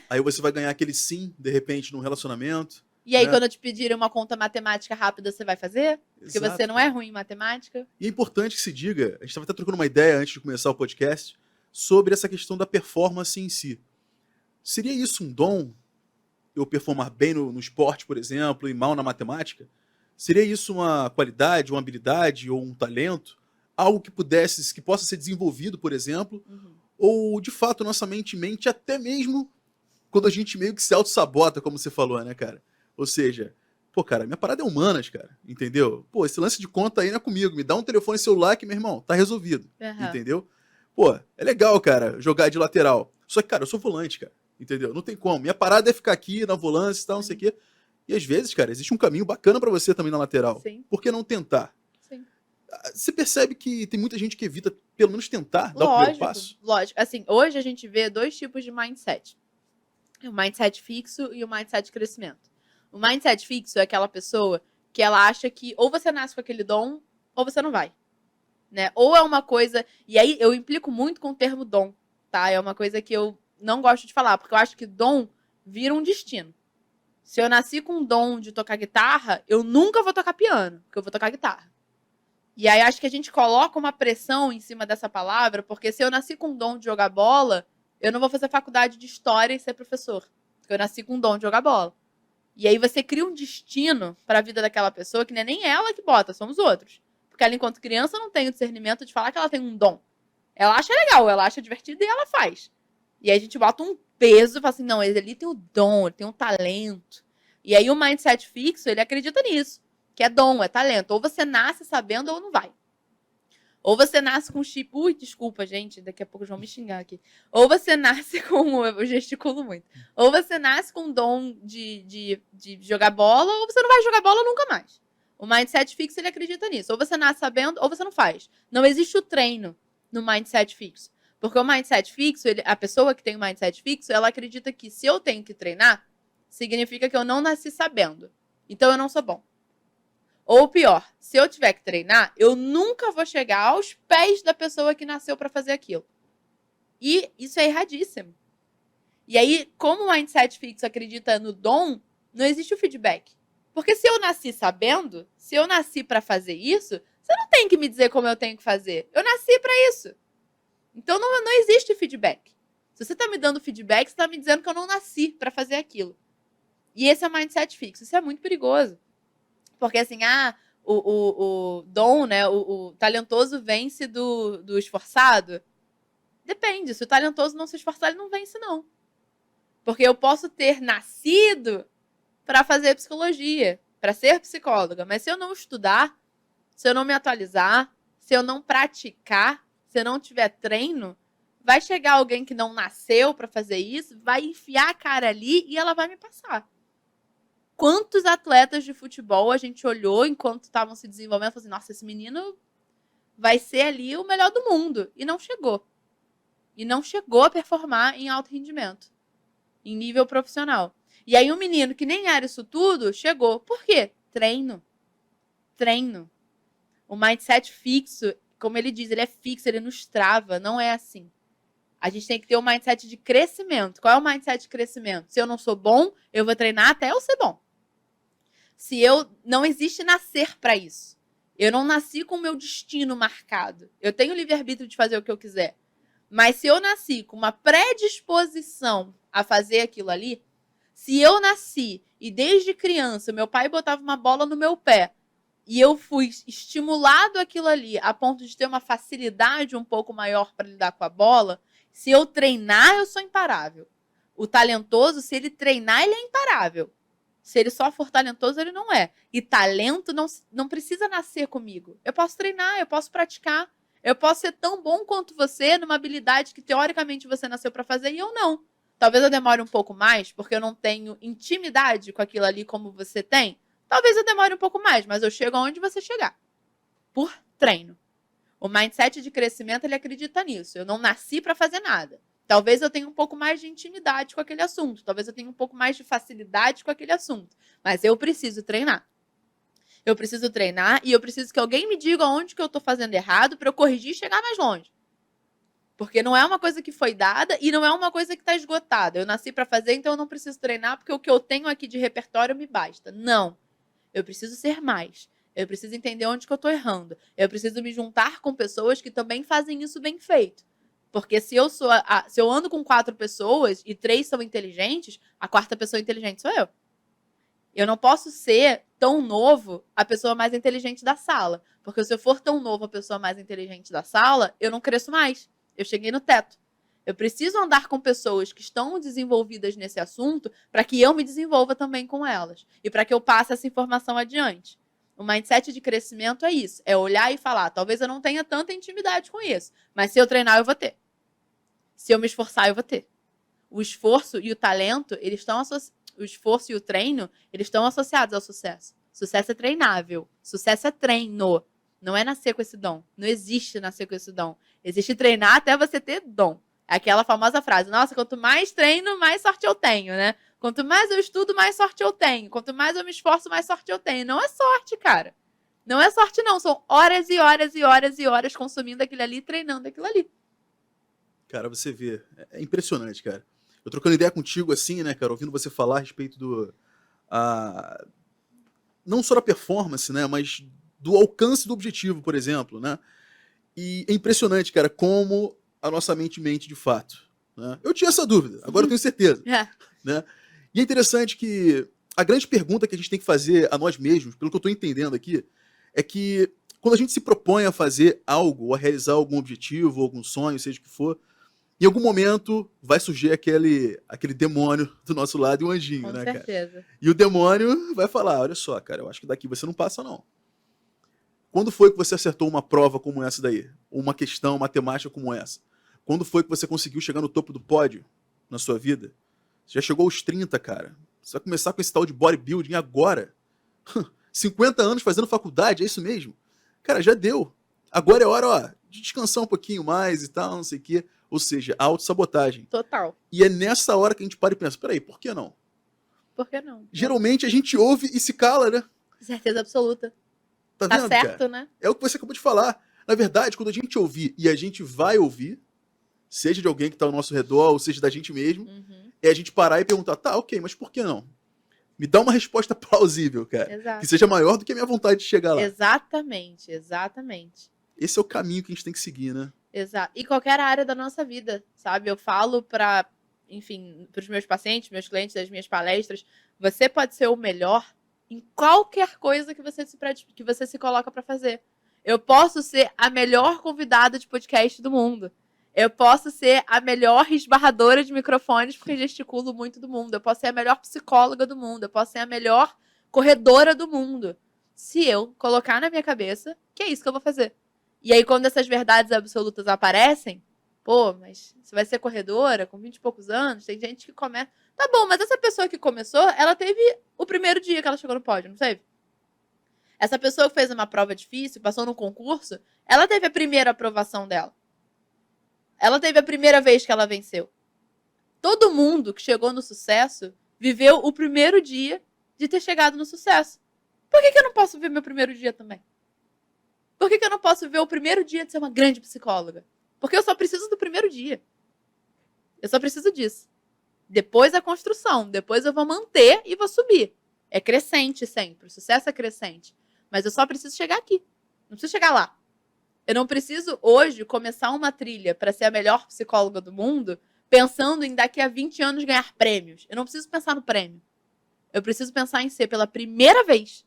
aí você vai ganhar aquele sim, de repente, num relacionamento. E aí, né? quando eu te pedirem uma conta matemática rápida, você vai fazer? Porque Exato, você não é ruim em matemática. E é importante que se diga, a gente estava até trocando uma ideia antes de começar o podcast, sobre essa questão da performance em si. Seria isso um dom? Eu performar bem no esporte, por exemplo, e mal na matemática? Seria isso uma qualidade, uma habilidade ou um talento? Algo que possa ser desenvolvido, por exemplo? Ou, de fato, nossa mente mente até mesmo quando a gente meio que se auto-sabota, como você falou, né, cara? Ou seja, pô, cara, minha parada é humanas, cara, entendeu? Pô, esse lance de conta aí não é comigo, me dá um telefone celular que, meu irmão, tá resolvido, entendeu? Pô, é legal, cara, jogar de lateral. Só que, cara, eu sou volante, cara, entendeu? Não tem como. Minha parada é ficar aqui na volância e tal, não sei o quê. E às vezes, cara, existe um caminho bacana pra você também na lateral. Sim. Por que não tentar? Sim. Você percebe que tem muita gente que evita, pelo menos, tentar dar o primeiro passo? Lógico. Assim, hoje a gente vê 2 tipos de mindset. O mindset fixo e o mindset de crescimento. O mindset fixo é aquela pessoa que ela acha que ou você nasce com aquele dom ou você não vai. Né? Ou é uma coisa... E aí eu implico muito com o termo dom, tá? É uma coisa que eu não gosto de falar, porque eu acho que dom vira um destino. Se eu nasci com um dom de tocar guitarra, eu nunca vou tocar piano, porque eu vou tocar guitarra. E aí acho que a gente coloca uma pressão em cima dessa palavra, porque se eu nasci com um dom de jogar bola, eu não vou fazer faculdade de história e ser professor. Porque eu nasci com um dom de jogar bola. E aí você cria um destino para a vida daquela pessoa que não é nem ela que bota, são os outros. Porque ela, enquanto criança, não tem o discernimento de falar que ela tem um dom. Ela acha legal, ela acha divertido e ela faz. E aí a gente bota um peso e fala assim, não, ele ali tem o dom, ele tem um talento. E aí o mindset fixo, ele acredita nisso. Que é dom, é talento. Ou você nasce sabendo ou não vai. Ou você nasce com chip... Ui, desculpa, gente. Daqui a pouco vão me xingar aqui. Ou você nasce com... Eu gesticulo muito. Ou você nasce com dom de jogar bola, ou você não vai jogar bola nunca mais. O mindset fixo, ele acredita nisso. Ou você nasce sabendo, ou você não faz. Não existe o treino no mindset fixo. Porque o mindset fixo, a pessoa que tem o mindset fixo, ela acredita que se eu tenho que treinar, significa que eu não nasci sabendo. Então eu não sou bom. Ou pior, se eu tiver que treinar, eu nunca vou chegar aos pés da pessoa que nasceu para fazer aquilo. E isso é erradíssimo. E aí, como o mindset fixo acredita no dom, não existe o feedback. Porque se eu nasci sabendo, se eu nasci para fazer isso, você não tem que me dizer como eu tenho que fazer. Eu nasci para isso. Então não existe feedback. Se você está me dando feedback, você está me dizendo que eu não nasci para fazer aquilo. E esse é o mindset fixo. Isso é muito perigoso. Porque assim, o dom, né, o talentoso vence do esforçado. Depende, se o talentoso não se esforçar, ele não vence, não. Porque eu posso ter nascido para fazer psicologia, para ser psicóloga, mas se eu não estudar, se eu não me atualizar, se eu não praticar, se eu não tiver treino, vai chegar alguém que não nasceu para fazer isso, vai enfiar a cara ali e ela vai me passar. Quantos atletas de futebol a gente olhou enquanto estavam se desenvolvendo e falou assim, nossa, esse menino vai ser ali o melhor do mundo. E não chegou. E não chegou a performar em alto rendimento. Em nível profissional. E aí um menino que nem era isso tudo, chegou. Por quê? Treino. Treino. O mindset fixo, como ele diz, ele é fixo, ele nos trava. Não é assim. A gente tem que ter um mindset de crescimento. Qual é o mindset de crescimento? Se eu não sou bom, eu vou treinar até eu ser bom. Se eu... Não existe nascer para isso. Eu não nasci com o meu destino marcado. Eu tenho o livre-arbítrio de fazer o que eu quiser. Mas se eu nasci com uma predisposição a fazer aquilo ali, se eu nasci e desde criança meu pai botava uma bola no meu pé e eu fui estimulado aquilo ali a ponto de ter uma facilidade um pouco maior para lidar com a bola, se eu treinar, eu sou imparável. O talentoso, se ele treinar, ele é imparável. Se ele só for talentoso, ele não é. E talento não precisa nascer comigo. Eu posso treinar, eu posso praticar. Eu posso ser tão bom quanto você numa habilidade que, teoricamente, você nasceu para fazer e eu não. Talvez eu demore um pouco mais, porque eu não tenho intimidade com aquilo ali como você tem. Talvez eu demore um pouco mais, mas eu chego aonde você chegar. Por treino. O mindset de crescimento, ele acredita nisso. Eu não nasci para fazer nada. Talvez eu tenha um pouco mais de intimidade com aquele assunto. Talvez eu tenha um pouco mais de facilidade com aquele assunto. Mas eu preciso treinar. Eu preciso treinar e eu preciso que alguém me diga onde que eu tô fazendo errado para eu corrigir e chegar mais longe. Porque não é uma coisa que foi dada e não é uma coisa que está esgotada. Eu nasci para fazer, então eu não preciso treinar porque o que eu tenho aqui de repertório me basta. Não. Eu preciso ser mais. Eu preciso entender onde que eu estou errando. Eu preciso me juntar com pessoas que também fazem isso bem feito. Porque se eu ando com 4 pessoas e 3 são inteligentes, a 4ª pessoa inteligente sou eu. Eu não posso ser tão novo a pessoa mais inteligente da sala. Porque se eu for tão novo a pessoa mais inteligente da sala, eu não cresço mais. Eu cheguei no teto. Eu preciso andar com pessoas que estão desenvolvidas nesse assunto para que eu me desenvolva também com elas. E para que eu passe essa informação adiante. O mindset de crescimento é isso. É olhar e falar, talvez eu não tenha tanta intimidade com isso, mas se eu treinar, eu vou ter. Se eu me esforçar, eu vou ter. O esforço e o talento, o esforço e o treino, eles estão associados ao sucesso. Sucesso é treinável. Sucesso é treino. Não é nascer com esse dom. Não existe nascer com esse dom. Existe treinar até você ter dom. É aquela famosa frase, nossa, quanto mais treino, mais sorte eu tenho, né? Quanto mais eu estudo, mais sorte eu tenho. Quanto mais eu me esforço, mais sorte eu tenho. Não é sorte, cara. Não é sorte, não. São horas e horas e horas e horas consumindo aquilo ali, treinando aquilo ali. Cara, você vê. É impressionante, cara. Eu trocando ideia contigo assim, né, cara, ouvindo você falar a respeito não só da performance, né, mas do alcance do objetivo, por exemplo, né? E é impressionante, cara, como a nossa mente mente de fato. Né? Eu tinha essa dúvida, agora eu tenho certeza. Né? E é interessante que a grande pergunta que a gente tem que fazer a nós mesmos, pelo que eu estou entendendo aqui, é que quando a gente se propõe a fazer algo, ou a realizar algum objetivo, algum sonho, seja o que for, em algum momento vai surgir aquele demônio do nosso lado e um anjinho, né, cara? Com certeza. E o demônio vai falar, olha só, cara, eu acho que daqui você não passa, não. Quando foi que você acertou uma prova como essa daí? Uma questão matemática como essa? Quando foi que você conseguiu chegar no topo do pódio na sua vida? Você já chegou aos 30, cara. Você vai começar com esse tal de bodybuilding agora? 50 anos fazendo faculdade, é isso mesmo? Cara, já deu. Agora é hora, ó, de descansar um pouquinho mais e tal, não sei o quê. Ou seja, a autossabotagem. Total. E é nessa hora que a gente para e pensa, peraí, por que não? Por que não? Geralmente a gente ouve e se cala, né? Certeza absoluta. Tá Tá vendo, certo, cara? né? É o que você acabou de falar. Na verdade, quando a gente ouvir, e a gente vai ouvir, seja de alguém que tá ao nosso redor, ou seja da gente mesmo, é a gente parar e perguntar, tá, ok, mas por que não? Me dá uma resposta plausível, cara. Exato. Que seja maior do que a minha vontade de chegar lá. Exatamente, exatamente. Esse é o caminho que a gente tem que seguir, né? Exato. E qualquer área da nossa vida, sabe? Eu falo para, enfim, para os meus pacientes, meus clientes, das minhas palestras, você pode ser o melhor em qualquer coisa que você se coloca para fazer. Eu posso ser a melhor convidada de podcast do mundo. Eu posso ser a melhor esbarradora de microfones porque gesticulo muito do mundo. Eu posso ser a melhor psicóloga do mundo. Eu posso ser a melhor corredora do mundo. Se eu colocar na minha cabeça que é isso que eu vou fazer. E aí, quando essas verdades absolutas aparecem, pô, mas você vai ser corredora com 20 e poucos anos? Tem gente que começa... Tá bom, mas essa pessoa que começou, ela teve o primeiro dia que ela chegou no pódio, não teve? Essa pessoa que fez uma prova difícil, passou no concurso, ela teve a primeira aprovação dela. Ela teve a primeira vez que ela venceu. Todo mundo que chegou no sucesso viveu o primeiro dia de ter chegado no sucesso. Por que eu não posso ver meu primeiro dia também? Por que eu não posso ver o primeiro dia de ser uma grande psicóloga? Porque eu só preciso do primeiro dia. Eu só preciso disso. Depois a construção. Depois eu vou manter e vou subir. É crescente sempre. O sucesso é crescente. Mas eu só preciso chegar aqui. Não preciso chegar lá. Eu não preciso hoje começar uma trilha para ser a melhor psicóloga do mundo pensando em daqui a 20 anos ganhar prêmios. Eu não preciso pensar no prêmio. Eu preciso pensar em ser pela primeira vez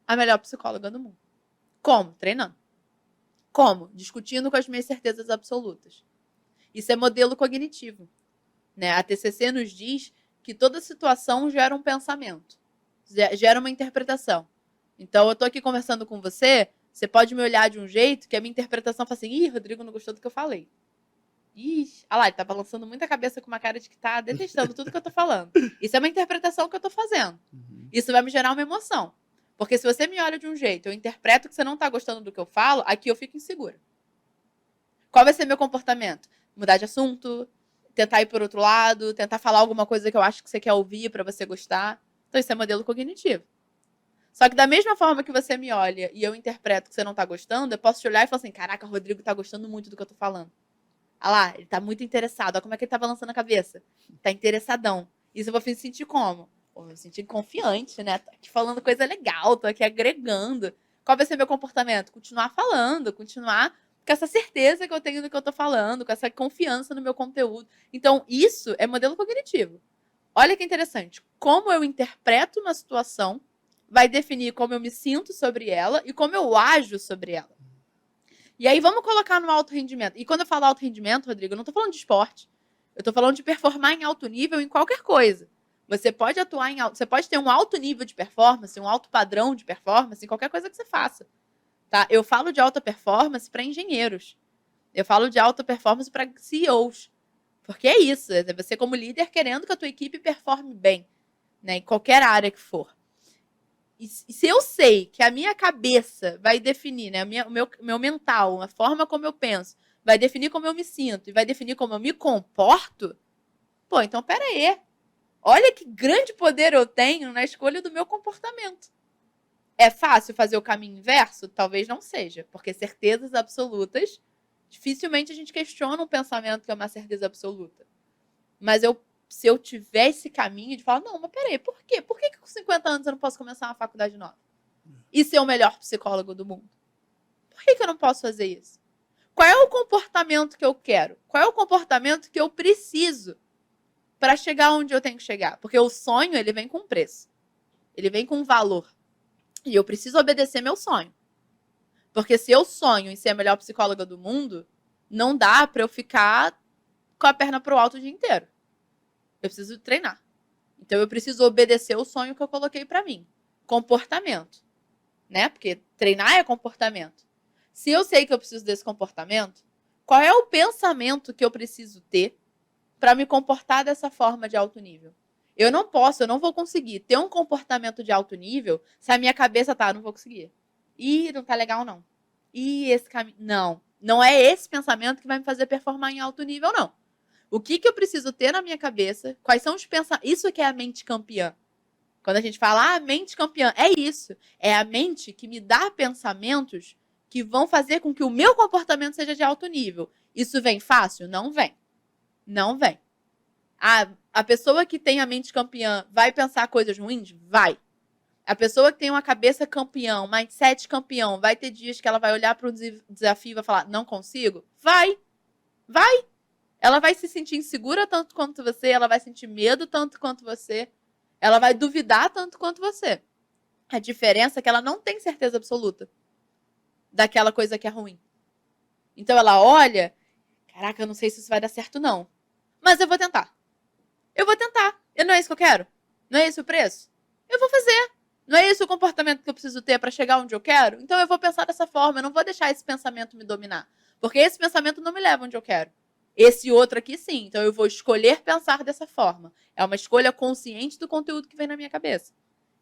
a melhor psicóloga do mundo. Como? Treinando. Como? Discutindo com as minhas certezas absolutas. Isso é modelo cognitivo. Né? A TCC nos diz que toda situação gera um pensamento, gera uma interpretação. Então, eu estou aqui conversando com você, você pode me olhar de um jeito que a minha interpretação fala assim, ih, Rodrigo não gostou do que eu falei. Ih, olha lá, ele tá balançando muito a cabeça com uma cara de que tá detestando tudo que eu tô falando. Isso é uma interpretação que eu tô fazendo. Isso vai me gerar uma emoção. Porque se você me olha de um jeito, eu interpreto que você não tá gostando do que eu falo, aqui eu fico insegura. Qual vai ser meu comportamento? Mudar de assunto, tentar ir por outro lado, tentar falar alguma coisa que eu acho que você quer ouvir para você gostar. Então isso é modelo cognitivo. Só que da mesma forma que você me olha e eu interpreto que você não tá gostando, eu posso te olhar e falar assim, caraca, o Rodrigo tá gostando muito do que eu tô falando. Ah lá, ele tá muito interessado. Olha como é que ele tá balançando a cabeça. Tá interessadão. Isso eu vou sentir como? Pô, eu vou sentir confiante, né? Tô aqui falando coisa legal, tô aqui agregando. Qual vai ser meu comportamento? Continuar falando, continuar com essa certeza que eu tenho do que eu tô falando, com essa confiança no meu conteúdo. Então, isso é modelo cognitivo. Olha que interessante. Como eu interpreto uma situação vai definir como eu me sinto sobre ela e como eu ajo sobre ela. E aí vamos colocar no alto rendimento. E quando eu falo alto rendimento, Rodrigo, eu não tô falando de esporte. Eu tô falando de performar em alto nível em qualquer coisa. Você pode atuar em alto, você pode ter um alto nível de performance, um alto padrão de performance em qualquer coisa que você faça. Tá? Eu falo de alta performance para engenheiros. Eu falo de alta performance para CEOs. Porque é isso, é você como líder querendo que a tua equipe performe bem, né, em qualquer área que for. E se eu sei que a minha cabeça vai definir, né, o meu mental, a forma como eu penso, vai definir como eu me sinto e vai definir como eu me comporto, pô, então pera aí. Olha que grande poder eu tenho na escolha do meu comportamento. É fácil fazer o caminho inverso? Talvez não seja, porque certezas absolutas, dificilmente a gente questiona um pensamento que é uma certeza absoluta. Mas se eu tiver esse caminho de falar, não, mas peraí, por quê? Por que com 50 anos eu não posso começar uma faculdade nova? E ser o melhor psicólogo do mundo? Por que eu não posso fazer isso? Qual é o comportamento que eu quero? Qual é o comportamento que eu preciso para chegar onde eu tenho que chegar? Porque o sonho, ele vem com preço. Ele vem com valor. E eu preciso obedecer meu sonho. Porque se eu sonho em ser a melhor psicóloga do mundo, não dá para eu ficar com a perna pro alto o dia inteiro. Eu preciso treinar. Então eu preciso obedecer o sonho que eu coloquei para mim. Comportamento, né? Porque treinar é comportamento. Se eu sei que eu preciso desse comportamento, qual é o pensamento que eu preciso ter para me comportar dessa forma de alto nível? Eu não vou conseguir ter um comportamento de alto nível se a minha cabeça tá, não vou conseguir. Ih, não tá legal não. Ih, esse caminho, não é esse pensamento que vai me fazer performar em alto nível, não. O que eu preciso ter na minha cabeça? Quais são os pensamentos? Isso que é a mente campeã. Quando a gente fala, mente campeã, é isso. É a mente que me dá pensamentos que vão fazer com que o meu comportamento seja de alto nível. Isso vem fácil? Não vem. Não vem. A pessoa que tem a mente campeã vai pensar coisas ruins? Vai. A pessoa que tem uma cabeça campeão, mindset campeão, vai ter dias que ela vai olhar para o desafio e vai falar, não consigo? Vai. Vai. Ela vai se sentir insegura tanto quanto você, ela vai sentir medo tanto quanto você, ela vai duvidar tanto quanto você. A diferença é que ela não tem certeza absoluta daquela coisa que é ruim. Então ela olha, caraca, eu não sei se isso vai dar certo não, mas eu vou tentar. Eu vou tentar. Não é isso que eu quero? Não é esse o preço? Eu vou fazer. Não é esse o comportamento que eu preciso ter para chegar onde eu quero? Então eu vou pensar dessa forma, eu não vou deixar esse pensamento me dominar, porque esse pensamento não me leva onde eu quero. Esse outro aqui, sim. Então, eu vou escolher pensar dessa forma. É uma escolha consciente do conteúdo que vem na minha cabeça.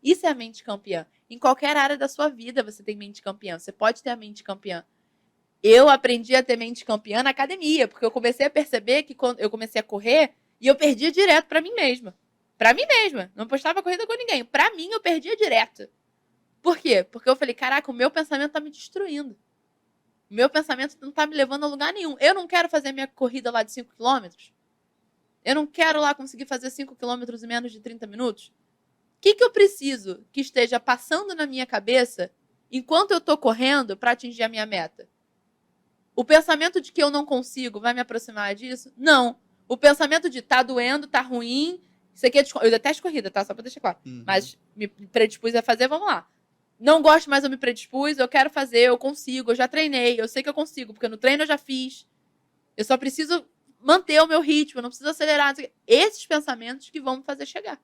Isso é a mente campeã. Em qualquer área da sua vida, você tem mente campeã. Você pode ter a mente campeã. Eu aprendi a ter mente campeã na academia, porque eu comecei a perceber que quando eu comecei a correr, e eu perdia direto para mim mesma. Para mim mesma. Não postava corrida com ninguém. Para mim, eu perdia direto. Por quê? Porque eu falei, caraca, o meu pensamento tá me destruindo. O meu pensamento não tá me levando a lugar nenhum. Eu não quero fazer minha corrida lá de 5 km. Eu não quero lá conseguir fazer 5 km em menos de 30 minutos. O que eu preciso que esteja passando na minha cabeça enquanto eu tô correndo para atingir a minha meta? O pensamento de que eu não consigo vai me aproximar disso? Não. O pensamento de tá doendo, tá ruim. Isso aqui é eu detesto corrida, tá? Só pra deixar claro. Mas me predispus a fazer, vamos lá. Não gosto, mas eu me predispus, eu quero fazer, eu consigo, eu já treinei, eu sei que eu consigo, porque no treino eu já fiz. Eu só preciso manter o meu ritmo, eu não preciso acelerar. Esses pensamentos que vão me fazer chegar.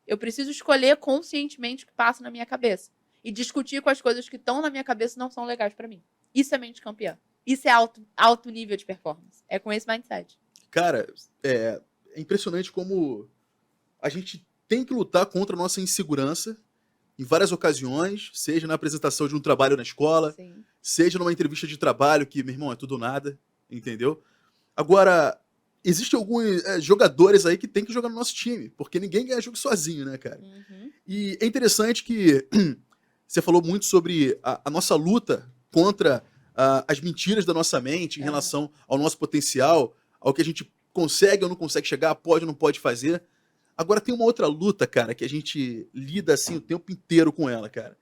Eu preciso escolher conscientemente o que passa na minha cabeça. E discutir com as coisas que estão na minha cabeça e não são legais pra mim. Isso é mente campeã. Isso é alto nível de performance. É com esse mindset. Cara, é impressionante como a gente tem que lutar contra a nossa insegurança em várias ocasiões, seja na apresentação de um trabalho na escola, Sim. seja numa entrevista de trabalho, que, meu irmão, é tudo ou nada, entendeu? Agora, existem alguns jogadores aí que tem que jogar no nosso time, porque ninguém ganha jogo sozinho, né, cara? Uhum. E é interessante que você falou muito sobre a nossa luta contra as mentiras da nossa mente em Aham. relação ao nosso potencial, ao que a gente consegue ou não consegue chegar, pode ou não pode fazer. Agora tem uma outra luta, cara, que a gente lida assim o tempo inteiro com ela, cara,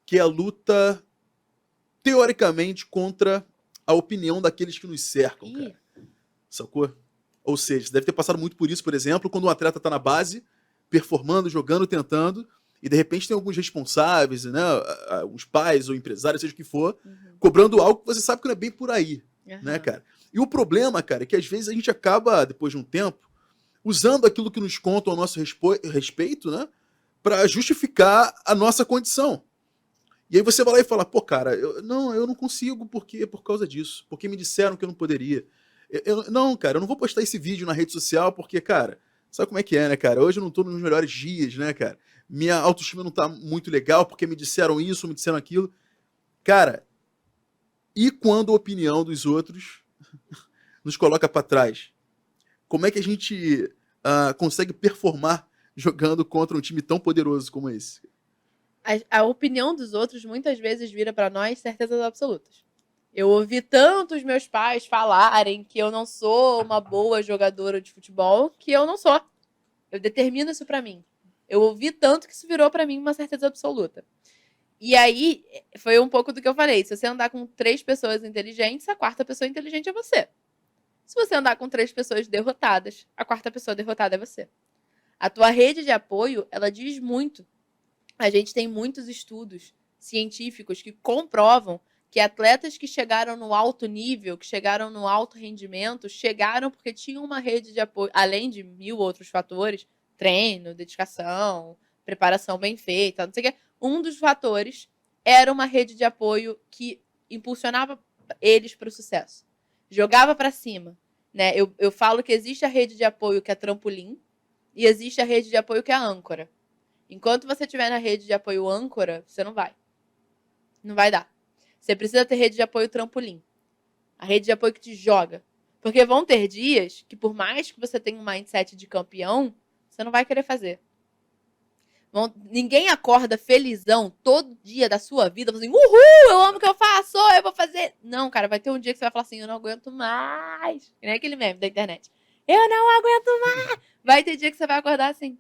que é a luta teoricamente contra a opinião daqueles que nos cercam, Ih, cara. Sacou? Ou seja, você deve ter passado muito por isso, por exemplo, quando um atleta tá na base, performando, jogando, tentando, e de repente tem alguns responsáveis, né, os pais ou empresários, seja o que for, uhum. cobrando algo que você sabe que não é bem por aí, né, Aham. cara? E o problema, cara, é que às vezes a gente acaba, depois de um tempo, usando aquilo que nos contam ao nosso respeito, né, para justificar a nossa condição. E aí você vai lá e fala, pô, cara, eu não consigo porque por causa disso, porque me disseram que eu não poderia. Não, cara, eu não vou postar esse vídeo na rede social porque, cara, sabe como é que é, né, cara? Hoje eu não tô nos melhores dias, né, cara? Minha autoestima não tá muito legal porque me disseram isso, me disseram aquilo. Cara, e quando a opinião dos outros nos coloca pra trás? Como é que a gente consegue performar jogando contra um time tão poderoso como esse? A opinião dos outros muitas vezes vira pra nós certezas absolutas. Eu ouvi tanto os meus pais falarem que eu não sou uma boa jogadora de futebol, que eu não sou. Eu determino isso pra mim. Eu ouvi tanto que isso virou pra mim uma certeza absoluta. E aí, foi um pouco do que eu falei. Se você andar com 3 pessoas inteligentes, a quarta pessoa inteligente é você. Se você andar com 3 pessoas derrotadas, a quarta pessoa derrotada é você. A tua rede de apoio, ela diz muito. A gente tem muitos estudos científicos que comprovam que atletas que chegaram no alto nível, que chegaram no alto rendimento, chegaram porque tinham uma rede de apoio, além de 1000 outros fatores, treino, dedicação, preparação bem feita, não sei o quê. Um dos fatores era uma rede de apoio que impulsionava eles para o sucesso. Jogava para cima. Né? Eu falo que existe a rede de apoio que é trampolim e existe a rede de apoio que é âncora. Enquanto você estiver na rede de apoio âncora, você não vai. Não vai dar. Você precisa ter rede de apoio trampolim. A rede de apoio que te joga. Porque vão ter dias que, por mais que você tenha um mindset de campeão, você não vai querer fazer. Ninguém acorda felizão todo dia da sua vida, assim, uhul, eu amo o que eu faço, eu vou fazer. Não, cara, vai ter um dia que você vai falar assim, eu não aguento mais. Que nem aquele meme da internet. Eu não aguento mais. Vai ter dia que você vai acordar assim.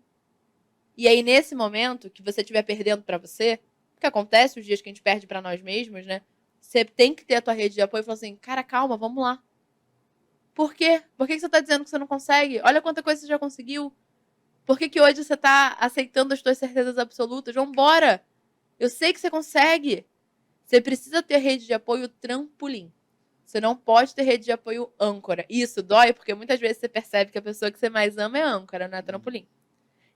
E aí, nesse momento que você estiver perdendo pra você, o que acontece os dias que a gente perde pra nós mesmos, né? Você tem que ter a tua rede de apoio e falar assim, cara, calma, vamos lá. Por quê? Por que você tá dizendo que você não consegue? Olha quanta coisa você já conseguiu. Por que hoje você tá aceitando as tuas certezas absolutas? Vambora! Eu sei que você consegue. Você precisa ter rede de apoio trampolim. Você não pode ter rede de apoio âncora. Isso dói porque muitas vezes você percebe que a pessoa que você mais ama é âncora, não é trampolim.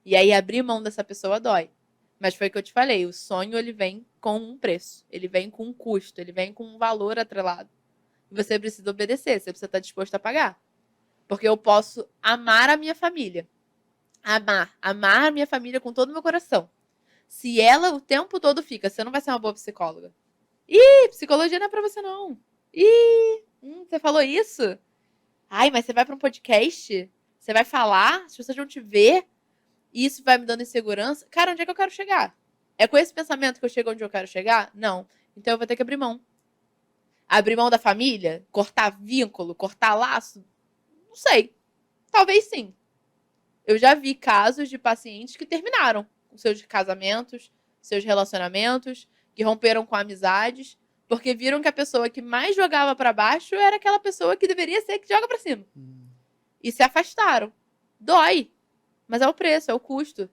E aí abrir mão dessa pessoa dói. Mas foi o que eu te falei, o sonho ele vem com um preço, ele vem com um custo, ele vem com um valor atrelado. E você precisa obedecer, você precisa estar disposto a pagar. Porque eu posso amar a minha família. Amar a minha família com todo o meu coração. Se ela o tempo todo fica, você não vai ser uma boa psicóloga. Ih, psicologia não é pra você não. Ih, você falou isso? Ai, mas você vai pra um podcast? Você vai falar? As pessoas vão te ver? E isso vai me dando insegurança. Cara, onde é que eu quero chegar? É com esse pensamento que eu chego onde eu quero chegar? Não. Então eu vou ter que abrir mão. Abrir mão da família? Cortar vínculo? Cortar laço? Não sei. Talvez sim. Eu já vi casos de pacientes que terminaram com seus casamentos, seus relacionamentos, que romperam com amizades, porque viram que a pessoa que mais jogava pra baixo era aquela pessoa que deveria ser que joga pra cima. E se afastaram. Dói. Mas é o preço, é o custo.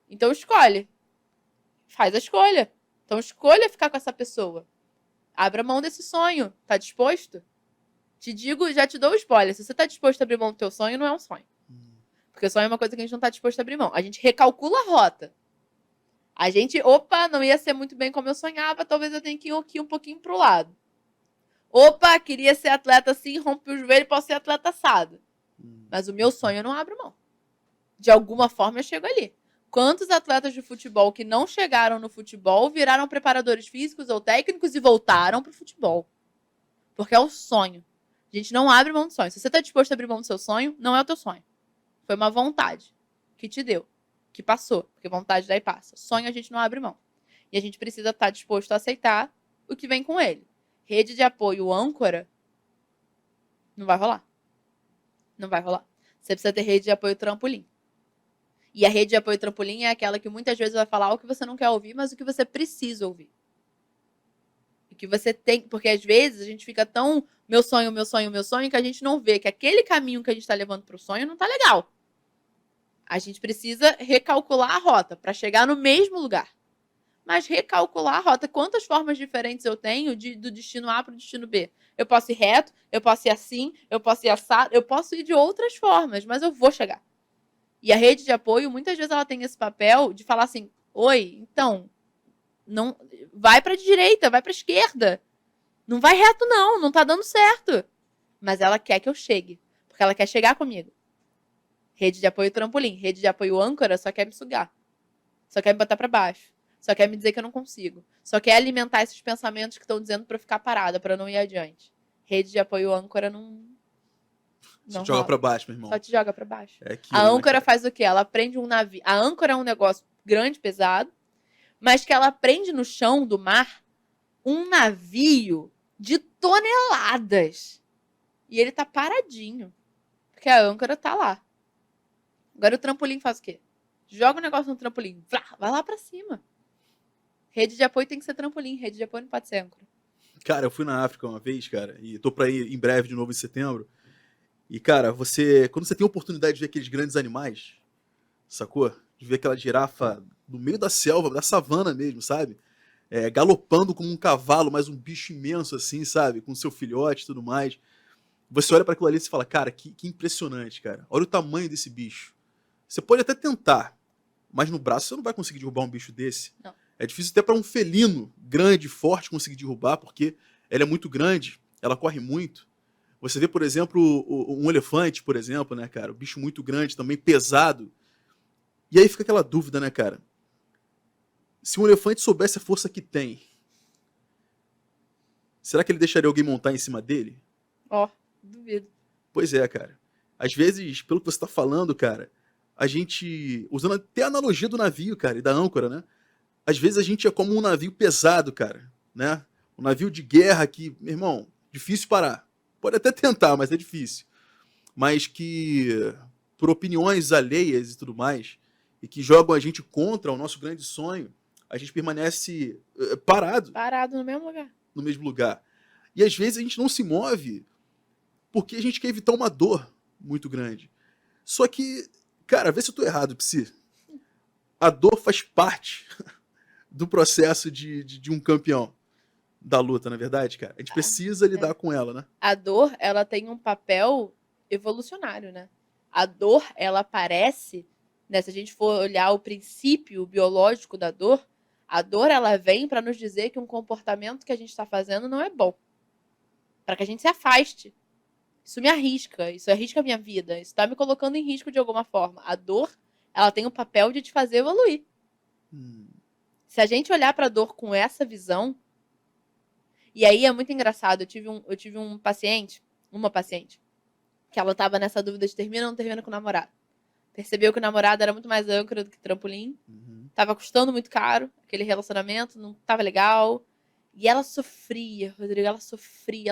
Então escolhe. Faz a escolha. Então escolha ficar com essa pessoa. Abra mão desse sonho. Tá disposto? Te digo, já te dou o spoiler. Se você tá disposto a abrir mão do teu sonho, não é um sonho. Porque sonho é uma coisa que a gente não tá disposto a abrir mão. A gente recalcula a rota. A gente, opa, não ia ser muito bem como eu sonhava, talvez eu tenha que ir aqui um pouquinho pro lado. Opa, queria ser atleta assim, rompi o joelho, posso ser atleta assado. Mas o meu sonho eu não abro mão. De alguma forma eu chego ali. Quantos atletas de futebol que não chegaram no futebol viraram preparadores físicos ou técnicos e voltaram pro futebol? Porque é o sonho. A gente não abre mão do sonho. Se você tá disposto a abrir mão do seu sonho, não é o teu sonho. Foi uma vontade que te deu, que passou. Porque vontade daí passa. Sonho a gente não abre mão. E a gente precisa estar disposto a aceitar o que vem com ele. Rede de apoio âncora, não vai rolar. Não vai rolar. Você precisa ter rede de apoio trampolim. E a rede de apoio trampolim é aquela que muitas vezes vai falar o que você não quer ouvir, mas o que você precisa ouvir. O que você tem, porque às vezes a gente fica tão meu sonho, meu sonho, meu sonho, que a gente não vê que aquele caminho que a gente está levando para o sonho não tá legal. A gente precisa recalcular a rota para chegar no mesmo lugar. Mas recalcular a rota, quantas formas diferentes eu tenho do destino A para o destino B? Eu posso ir reto, eu posso ir assim, eu posso ir assado, eu posso ir de outras formas, mas eu vou chegar. E a rede de apoio, muitas vezes ela tem esse papel de falar assim, oi, então, não, vai para a direita, vai para a esquerda. Não vai reto não tá dando certo. Mas ela quer que eu chegue, porque ela quer chegar comigo. Rede de apoio trampolim, rede de apoio âncora só quer me sugar. Só quer me botar para baixo. Só quer me dizer que eu não consigo. Só quer alimentar esses pensamentos que estão dizendo para eu ficar parada, para não ir adiante. Rede de apoio âncora não Só te joga pra baixo, meu irmão. Só te joga para baixo. É aquilo, a âncora né, faz o quê? Ela prende um navio. A âncora é um negócio grande, pesado, mas que ela prende no chão do mar um navio de toneladas. E ele tá paradinho. Porque a âncora tá lá. Agora o trampolim faz o quê? Joga o negócio no trampolim. Vai lá pra cima. Rede de apoio tem que ser trampolim. Rede de apoio não pode ser âncora. Cara, eu fui na África uma vez, cara, e tô pra ir em breve de novo em setembro. E, cara, quando você tem a oportunidade de ver aqueles grandes animais, sacou? De ver aquela girafa no meio da selva, da savana mesmo, sabe? Galopando como um cavalo, mas um bicho imenso assim, sabe? Com seu filhote e tudo mais. Você olha para aquilo ali e fala, cara, que impressionante, cara. Olha o tamanho desse bicho. Você pode até tentar, mas no braço você não vai conseguir derrubar um bicho desse. Não. É difícil até para um felino grande, forte, conseguir derrubar, porque ela é muito grande, ela corre muito. Você vê, por exemplo, um elefante, por exemplo, né, cara? Um bicho muito grande, também pesado. E aí fica aquela dúvida, né, cara? Se um elefante soubesse a força que tem, será que ele deixaria alguém montar em cima dele? Duvido. Pois é, cara. Às vezes, pelo que você tá falando, cara, a gente, usando até a analogia do navio, cara, e da âncora, né? Às vezes a gente é como um navio pesado, cara, né? Um navio de guerra que, meu irmão, difícil parar. Pode até tentar, mas é difícil. Mas que, por opiniões alheias e tudo mais, e que jogam a gente contra o nosso grande sonho, a gente permanece parado. Parado no mesmo lugar. No mesmo lugar. E às vezes a gente não se move porque a gente quer evitar uma dor muito grande. Só que, cara, vê se eu tô errado, Psy. A dor faz parte do processo de um campeão da luta, na verdade, cara. A gente precisa lidar com ela, né? A dor, ela tem um papel evolucionário, né? A dor, ela aparece, né? Se a gente for olhar o princípio biológico da dor, a dor, ela vem para nos dizer que um comportamento que a gente está fazendo não é bom. Para que a gente se afaste. Isso me arrisca, isso arrisca a minha vida, isso está me colocando em risco de alguma forma. A dor, ela tem o papel de te fazer evoluir. Se a gente olhar para a dor com essa visão, e aí é muito engraçado, eu tive uma paciente, que ela estava nessa dúvida de termina ou não termina com o namorado. Percebeu que o namorado era muito mais âncora do que trampolim, tava custando muito caro, aquele relacionamento não tava legal, e ela sofria, Rodrigo, ela sofria,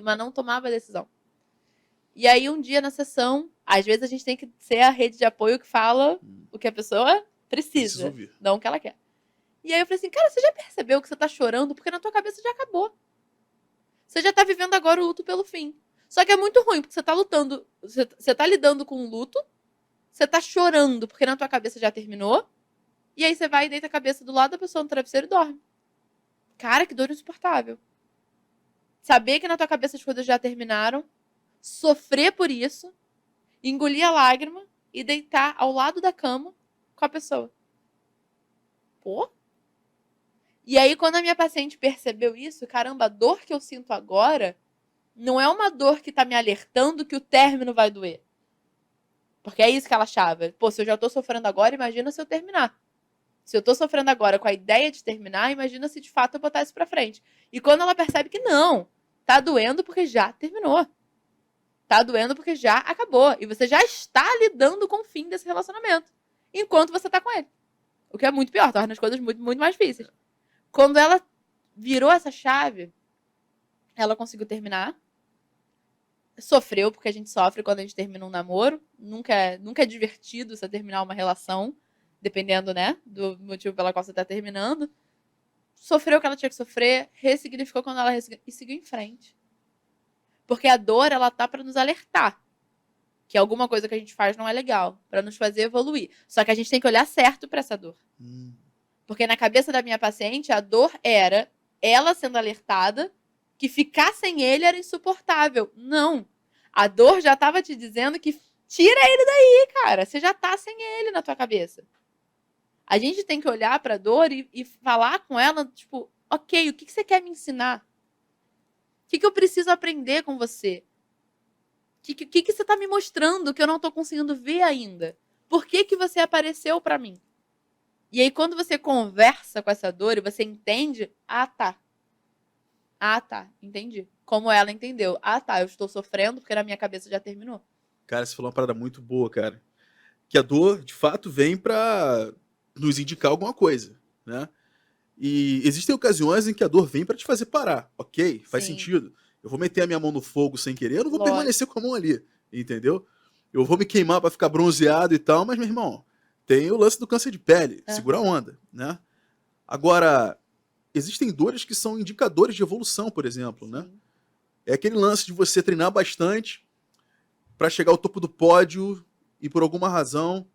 mas não tomava a decisão. E aí um dia na sessão, às vezes a gente tem que ser a rede de apoio que fala o que a pessoa precisa, não o que ela quer. E aí eu falei assim, cara, você já percebeu que você tá chorando porque na tua cabeça já acabou. Você já tá vivendo agora o luto pelo fim. Só que é muito ruim, porque você tá lutando, você tá lidando com o luto, você tá chorando porque na tua cabeça já terminou, e aí você vai e deita a cabeça do lado da pessoa no travesseiro e dorme. Cara, que dor insuportável. Saber que na tua cabeça as coisas já terminaram, sofrer por isso, engolir a lágrima e deitar ao lado da cama com a pessoa. Pô? E aí, quando a minha paciente percebeu isso, caramba, a dor que eu sinto agora não é uma dor que tá me alertando que o término vai doer. Porque é isso que ela achava. Pô, se eu já tô sofrendo agora, imagina se eu terminar. Se eu tô sofrendo agora com a ideia de terminar, imagina se de fato eu botar isso pra frente. E quando ela percebe que não, tá doendo porque já terminou. Tá doendo porque já acabou. E você já está lidando com o fim desse relacionamento. Enquanto você tá com ele. O que é muito pior, torna as coisas muito, muito mais difíceis. Quando ela virou essa chave, ela conseguiu terminar. Sofreu, porque a gente sofre quando a gente termina um namoro. Nunca é divertido você terminar uma relação, dependendo, né, do motivo pela qual você tá terminando. Sofreu o que ela tinha que sofrer, ressignificou quando ela ressignificou e seguiu em frente. Porque a dor, ela tá pra nos alertar que alguma coisa que a gente faz não é legal, pra nos fazer evoluir. Só que a gente tem que olhar certo pra essa dor. Porque na cabeça da minha paciente, a dor era ela sendo alertada que ficar sem ele era insuportável. Não. A dor já tava te dizendo que tira ele daí, cara. Você já tá sem ele na tua cabeça. A gente tem que olhar pra dor e falar com ela, tipo, ok, o que você quer me ensinar? O que eu preciso aprender com você? O que você tá me mostrando que eu não tô conseguindo ver ainda? Por que você apareceu pra mim? E aí, quando você conversa com essa dor e você entende, ah, tá. Ah, tá, entendi. Como ela entendeu. Ah, tá, eu estou sofrendo porque na minha cabeça já terminou. Cara, você falou uma parada muito boa, cara. Que a dor, de fato, vem pra nos indicar alguma coisa, né? E existem ocasiões em que a dor vem pra te fazer parar. Ok, faz Sim, sentido. Eu vou meter a minha mão no fogo sem querer, eu não vou permanecer lógico. com a mão ali, entendeu? Eu vou me queimar pra ficar bronzeado e tal, mas, meu irmão, tem o lance do câncer de pele. Segura a Aham, onda, né? Agora, existem dores que são indicadores de evolução, por exemplo, né? sim. É aquele lance de você treinar bastante pra chegar ao topo do pódio e por alguma razão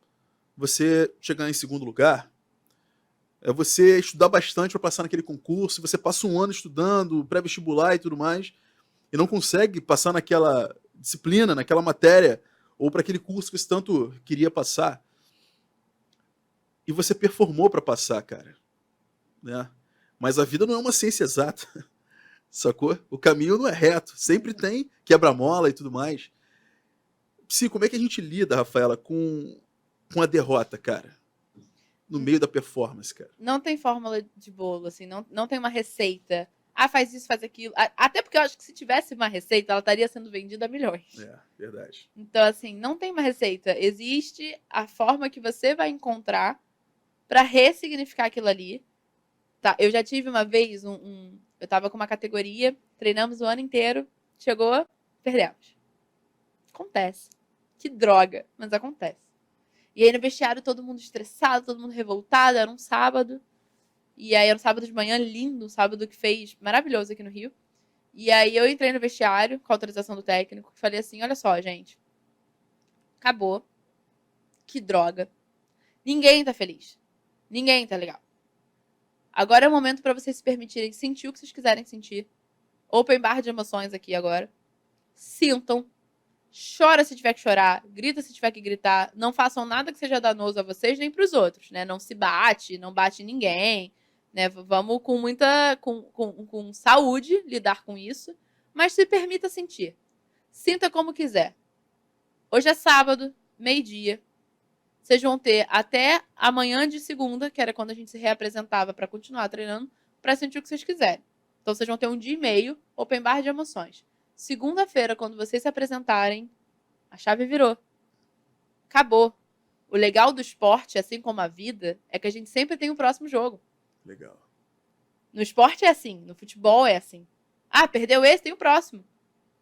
você chegar em segundo lugar. É você estudar bastante para passar naquele concurso, você passa um ano estudando, pré-vestibular e tudo mais, e não consegue passar naquela disciplina, naquela matéria, ou para aquele curso que você tanto queria passar. E você performou para passar, cara. Né? Mas a vida não é uma ciência exata, sacou? O caminho não é reto, sempre tem quebra-mola e tudo mais. Psi, como é que a gente lida, Rafaela, com a derrota, cara? No meio da performance, cara. Não tem fórmula de bolo, assim, não tem uma receita. Ah, faz isso, faz aquilo. Até porque eu acho que se tivesse uma receita, ela estaria sendo vendida a milhões. É, verdade. Então, assim, não tem uma receita. Existe a forma que você vai encontrar para ressignificar aquilo ali. Tá, eu já tive uma vez eu tava com uma categoria, treinamos o ano inteiro, chegou, perdemos. Acontece. Que droga, mas acontece. E aí no vestiário todo mundo estressado, todo mundo revoltado, era um sábado. E aí era um sábado de manhã lindo, um sábado que fez maravilhoso aqui no Rio. E aí eu entrei no vestiário com a autorização do técnico e falei assim: olha só, gente, acabou. Que droga. Ninguém tá feliz. Ninguém tá legal. Agora é o momento para vocês se permitirem sentir o que vocês quiserem sentir. Open bar de emoções aqui agora. Sintam. Chora se tiver que chorar. Grita se tiver que gritar. Não façam nada que seja danoso a vocês nem para os outros, né? Não se bate, não bate ninguém. Né? Vamos com muita. Com saúde lidar com isso. Mas se permita sentir. Sinta como quiser. Hoje é sábado, meio-dia. Vocês vão ter até amanhã de segunda, que era quando a gente se reapresentava para continuar treinando, para sentir o que vocês quiserem. Então vocês vão ter um dia e meio, open bar de emoções. Segunda-feira, quando vocês se apresentarem, a chave virou. Acabou. O legal do esporte, assim como a vida, é que a gente sempre tem o próximo jogo. Legal. No esporte é assim, no futebol é assim. Ah, perdeu esse, tem o próximo.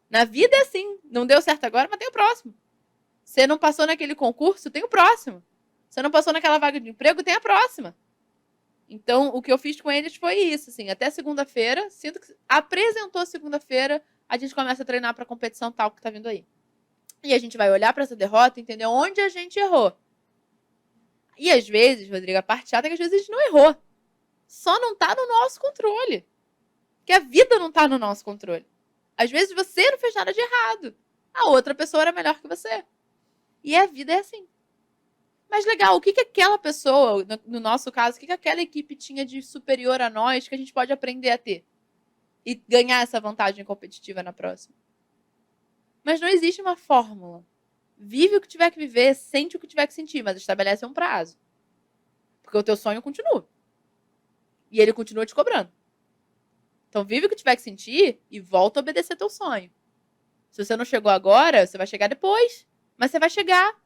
Na vida é assim. Não deu certo agora, mas tem o próximo. Você não passou naquele concurso, tem o próximo. Você não passou naquela vaga de emprego, tem a próxima. Então, o que eu fiz com eles foi isso, assim, até segunda-feira, sinto que apresentou segunda-feira, a gente começa a treinar para a competição tal que tá vindo aí. E a gente vai olhar para essa derrota e entender onde a gente errou. E às vezes, Rodrigo, a parte chata é que às vezes a gente não errou. Só não tá no nosso controle. Porque a vida não tá no nosso controle. Às vezes você não fez nada de errado. A outra pessoa era melhor que você. E a vida é assim. Mas legal, o que aquela pessoa, no nosso caso, o que aquela equipe tinha de superior a nós que a gente pode aprender a ter? E ganhar essa vantagem competitiva na próxima? Mas não existe uma fórmula. Vive o que tiver que viver, sente o que tiver que sentir, mas estabelece um prazo. Porque o teu sonho continua. E ele continua te cobrando. Então vive o que tiver que sentir e volta a obedecer teu sonho. Se você não chegou agora, você vai chegar depois. Mas você vai chegar.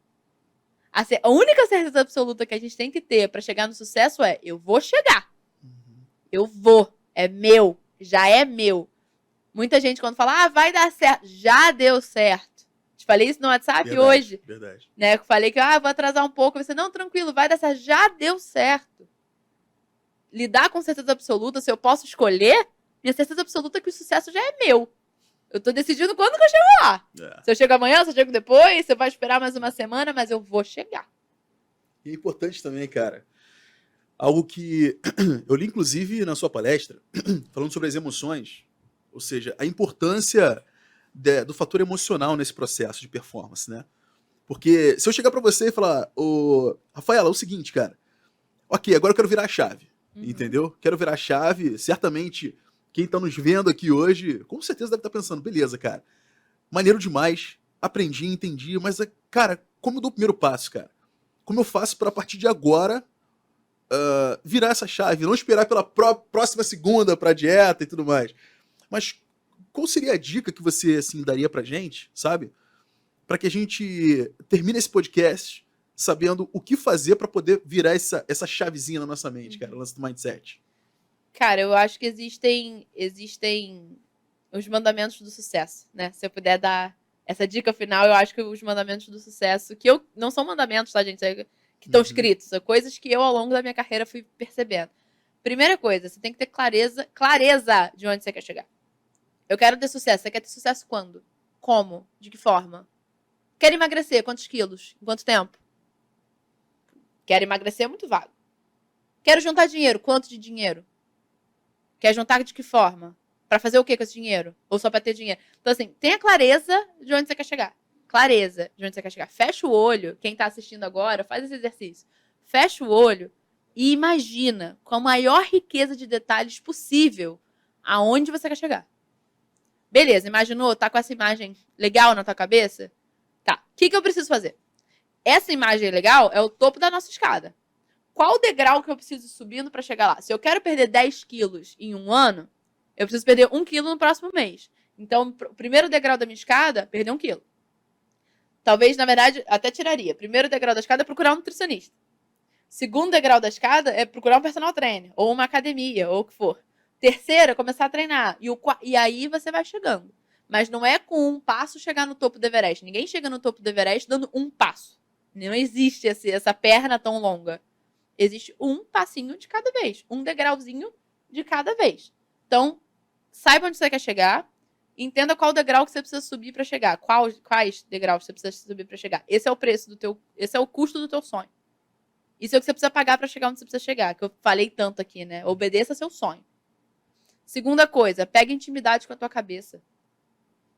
A única certeza absoluta que a gente tem que ter para chegar no sucesso é: eu vou chegar. Eu vou. É meu. Já é meu. Muita gente quando fala, vai dar certo. Já deu certo. Te falei isso no WhatsApp Verdade, hoje. Verdade. Né? Eu falei que vou atrasar um pouco. Você, não, tranquilo, vai dar certo. Já deu certo. Lidar com certeza absoluta, se eu posso escolher, minha certeza absoluta é que o sucesso já é meu. Eu tô decidindo quando que eu chego lá. Se eu chego amanhã, se eu chego depois, você vai esperar mais uma semana, mas eu vou chegar. E é importante também, cara, algo que eu li inclusive na sua palestra, falando sobre as emoções, ou seja, a importância do fator emocional nesse processo de performance, né? Porque se eu chegar pra você e falar, Rafaela, é o seguinte, cara, ok, agora eu quero virar a chave, entendeu? Quero virar a chave, certamente quem tá nos vendo aqui hoje, com certeza deve estar pensando, beleza, cara, maneiro demais, aprendi, entendi, mas, cara, como eu dou o primeiro passo, cara? Como eu faço pra, a partir de agora, virar essa chave, não esperar pela próxima segunda pra dieta e tudo mais. Mas qual seria a dica que você, assim, daria pra gente, sabe? Pra que a gente termine esse podcast sabendo o que fazer pra poder virar essa chavezinha na nossa mente, cara, o lance do mindset. Cara, eu acho que existem os mandamentos do sucesso, né? Se eu puder dar essa dica final, eu acho que os mandamentos do sucesso, que não são mandamentos, tá, gente? Que estão escritos, são coisas que eu, ao longo da minha carreira, fui percebendo. Primeira coisa, você tem que ter clareza de onde você quer chegar. Eu quero ter sucesso. Você quer ter sucesso quando? Como? De que forma? Quero emagrecer. Quantos quilos? Em quanto tempo? Quero emagrecer é muito vago. Quero juntar dinheiro. Quanto de dinheiro? Quer juntar de que forma? Pra fazer o que com esse dinheiro? Ou só pra ter dinheiro? Então, assim, tenha clareza de onde você quer chegar. Clareza de onde você quer chegar. Fecha o olho. Quem tá assistindo agora, faz esse exercício. Fecha o olho e imagina com a maior riqueza de detalhes possível aonde você quer chegar. Beleza, imaginou? Tá com essa imagem legal na tua cabeça? Tá. O que eu preciso fazer? Essa imagem legal é o topo da nossa escada. Qual o degrau que eu preciso ir subindo para chegar lá? Se eu quero perder 10 quilos em um ano, eu preciso perder 1 quilo no próximo mês. Então, o primeiro degrau da minha escada, perder 1 quilo. Talvez, na verdade, até tiraria. Primeiro degrau da escada é procurar um nutricionista. Segundo degrau da escada é procurar um personal trainer, ou uma academia, ou o que for. Terceiro é começar a treinar. E aí você vai chegando. Mas não é com um passo chegar no topo do Everest. Ninguém chega no topo do Everest dando um passo. Não existe essa perna tão longa. Existe um passinho de cada vez. Um degrauzinho de cada vez. Então, saiba onde você quer chegar. Entenda qual degrau que você precisa subir para chegar. Quais degraus você precisa subir para chegar. Esse é o preço do teu... Esse é o custo do teu sonho. Isso é o que você precisa pagar para chegar onde você precisa chegar. Que eu falei tanto aqui, né? Obedeça seu sonho. Segunda coisa, pega intimidade com a tua cabeça.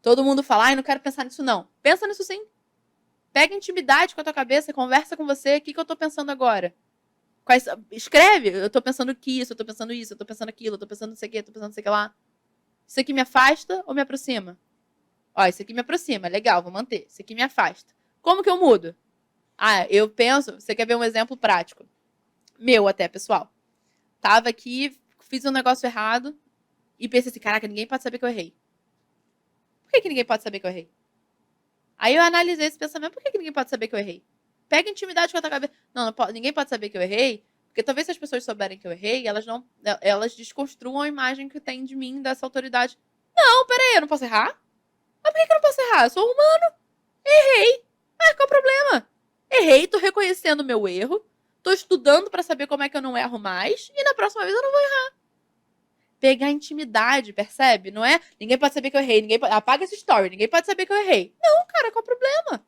Todo mundo fala, não quero pensar nisso não. Pensa nisso sim. Pega intimidade com a tua cabeça, conversa com você. O que eu tô pensando agora? Escreve. Eu tô pensando que isso, eu tô pensando isso, eu tô pensando aquilo, eu tô pensando não sei o que, eu tô pensando não sei o que lá. Isso aqui me afasta ou me aproxima? Ó, isso aqui me aproxima, legal, vou manter. Isso aqui me afasta. Como que eu mudo? Eu penso, você quer ver um exemplo prático? Meu até, pessoal. Tava aqui, fiz um negócio errado e pensei assim, caraca, ninguém pode saber que eu errei. Por que ninguém pode saber que eu errei? Aí eu analisei esse pensamento, por que ninguém pode saber que eu errei? Pega intimidade com a tua cabeça. Não pode, ninguém pode saber que eu errei, porque talvez se as pessoas souberem que eu errei, elas desconstruam a imagem que tem de mim, dessa autoridade. Não, peraí, eu não posso errar? Mas por que eu não posso errar? Eu sou humano. Errei. Qual o problema? Errei, tô reconhecendo o meu erro, tô estudando pra saber como é que eu não erro mais, e na próxima vez eu não vou errar. Pegar intimidade, percebe? Não é? Ninguém pode saber que eu errei. Apaga esse story. Ninguém pode saber que eu errei. Não, cara, qual o problema?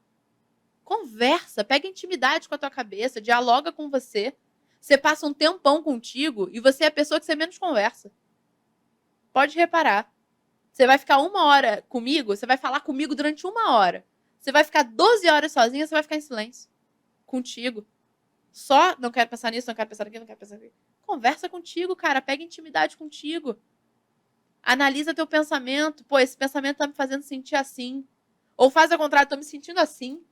Conversa, pega intimidade com a tua cabeça, dialoga com você. Você passa um tempão contigo e você é a pessoa que você menos conversa. Pode reparar. Você vai ficar 1 hora comigo, você vai falar comigo durante 1 hora. Você vai ficar 12 horas sozinha, você vai ficar em silêncio. Contigo. Só, não quero pensar nisso, não quero pensar naquilo, não quero pensar naquilo. Conversa contigo, cara. Pega intimidade contigo. Analisa teu pensamento. Pô, esse pensamento tá me fazendo sentir assim. Ou faz ao contrário, tô me sentindo assim.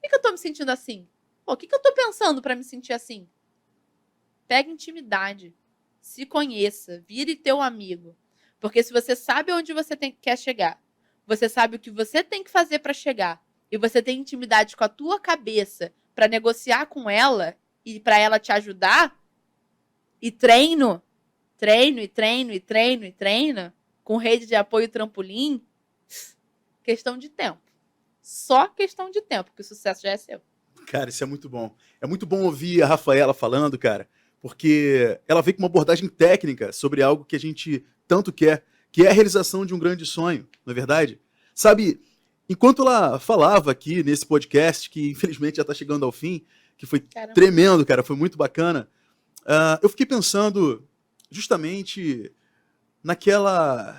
que eu tô me sentindo assim? Pô, o que eu tô pensando pra me sentir assim? Pega intimidade. Se conheça. Vire teu amigo. Porque se você sabe onde você quer chegar, você sabe o que você tem que fazer pra chegar, e você tem intimidade com a tua cabeça pra negociar com ela e pra ela te ajudar, e treino, com rede de apoio e trampolim, questão de tempo. Só questão de tempo, que o sucesso já é seu. Cara, isso é muito bom. É muito bom ouvir a Rafaela falando, cara, porque ela vem com uma abordagem técnica sobre algo que a gente tanto quer, que é a realização de um grande sonho, não é verdade? Sabe, enquanto ela falava aqui nesse podcast, que infelizmente já está chegando ao fim, que foi tremendo, cara, foi muito bacana, eu fiquei pensando justamente naquela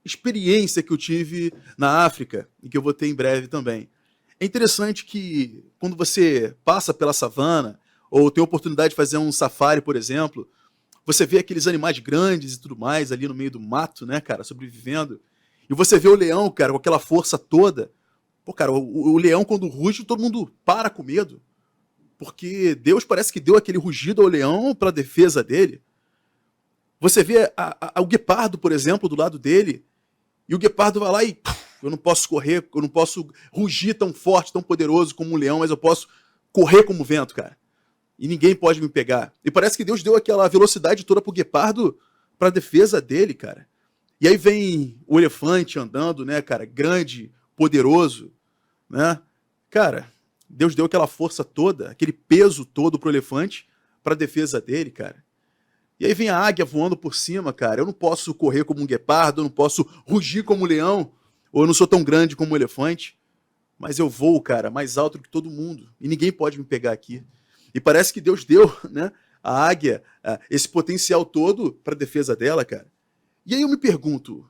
experiência que eu tive na África, e que eu vou ter em breve também. É interessante que quando você passa pela savana, ou tem a oportunidade de fazer um safari, por exemplo, você vê aqueles animais grandes e tudo mais ali no meio do mato, né, cara, sobrevivendo. E você vê o leão, cara, com aquela força toda. Pô, cara, o leão, quando ruge, todo mundo para com medo. Porque Deus parece que deu aquele rugido ao leão para a defesa dele. Você vê o guepardo, por exemplo, do lado dele, e o guepardo vai lá e... eu não posso correr, eu não posso rugir tão forte, tão poderoso como um leão, mas eu posso correr como o vento, cara. E ninguém pode me pegar. E parece que Deus deu aquela velocidade toda pro guepardo pra defesa dele, cara. E aí vem o elefante andando, né, cara, grande, poderoso, né? Cara, Deus deu aquela força toda, aquele peso todo pro elefante pra defesa dele, cara. E aí vem a águia voando por cima, cara. Eu não posso correr como um guepardo, eu não posso rugir como um leão, ou eu não sou tão grande como um elefante, mas eu voo, cara, mais alto que todo mundo. E ninguém pode me pegar aqui. E parece que Deus deu, né, a águia, esse potencial todo para a defesa dela, cara. E aí eu me pergunto,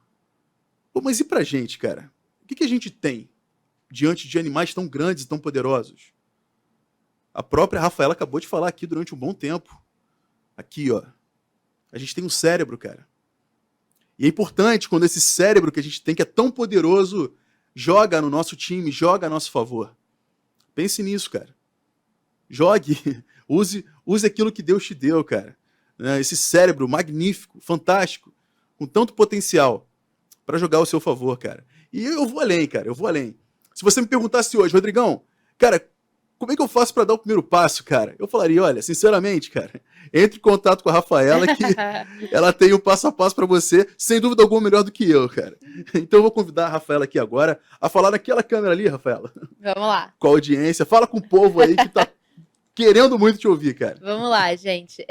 pô, mas e pra gente, cara? O que a gente tem diante de animais tão grandes e tão poderosos? A própria Rafaela acabou de falar aqui durante um bom tempo. Aqui, ó. A gente tem um cérebro, cara. E é importante quando esse cérebro que a gente tem, que é tão poderoso, joga no nosso time, joga a nosso favor. Pense nisso, cara. Jogue, use aquilo que Deus te deu, cara. Esse cérebro magnífico, fantástico, com tanto potencial para jogar ao seu favor, cara. E eu vou além, cara, eu vou além. Se você me perguntasse hoje, Rodrigão, cara, como é que eu faço para dar o primeiro passo, cara? Eu falaria, olha, sinceramente, cara, entre em contato com a Rafaela, que ela tem o passo a passo para você, sem dúvida alguma melhor do que eu, cara. Então eu vou convidar a Rafaela aqui agora a falar naquela câmera ali, Rafaela. Vamos lá. Com a audiência. Fala com o povo aí que tá querendo muito te ouvir, cara. Vamos lá, gente.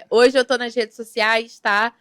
Hoje eu tô nas redes sociais, tá?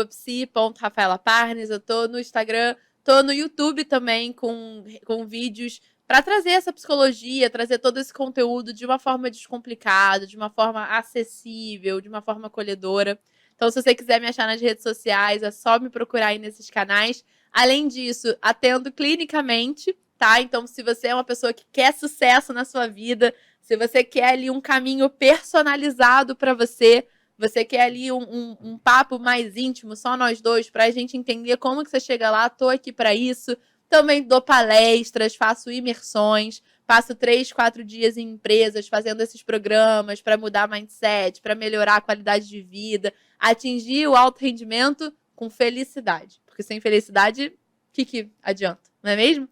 @psi.rafaelaparnes. Eu tô no Instagram, tô no YouTube também com vídeos para trazer essa psicologia, trazer todo esse conteúdo de uma forma descomplicada, de uma forma acessível, de uma forma acolhedora. Então, se você quiser me achar nas redes sociais, é só me procurar aí nesses canais. Além disso, atendo clinicamente, tá? Então, se você é uma pessoa que quer sucesso na sua vida, se você quer ali um caminho personalizado para você, você quer ali um papo mais íntimo, só nós dois, para a gente entender como que você chega lá, tô aqui para isso. Também dou palestras, faço imersões, passo 3, 4 dias em empresas fazendo esses programas para mudar mindset, para melhorar a qualidade de vida, atingir o alto rendimento com felicidade. Porque sem felicidade, o que adianta, não é mesmo?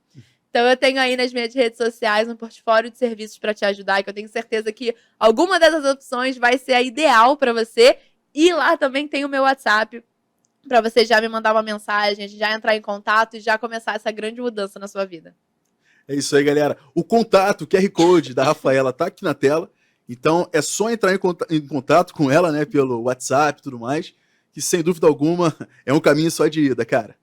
Então eu tenho aí nas minhas redes sociais um portfólio de serviços para te ajudar, que eu tenho certeza que alguma dessas opções vai ser a ideal para você. E lá também tem o meu WhatsApp, para você já me mandar uma mensagem, já entrar em contato e já começar essa grande mudança na sua vida. É isso aí, galera. O contato, o QR Code da Rafaela tá aqui na tela. Então é só entrar em contato com ela, né, pelo WhatsApp e tudo mais, que sem dúvida alguma é um caminho só de ida, cara.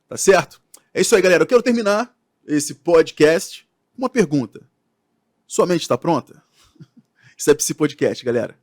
Tá certo? É isso aí, galera. Eu quero terminar esse podcast com uma pergunta. Sua mente está pronta? Isso é Psi Podcast, galera.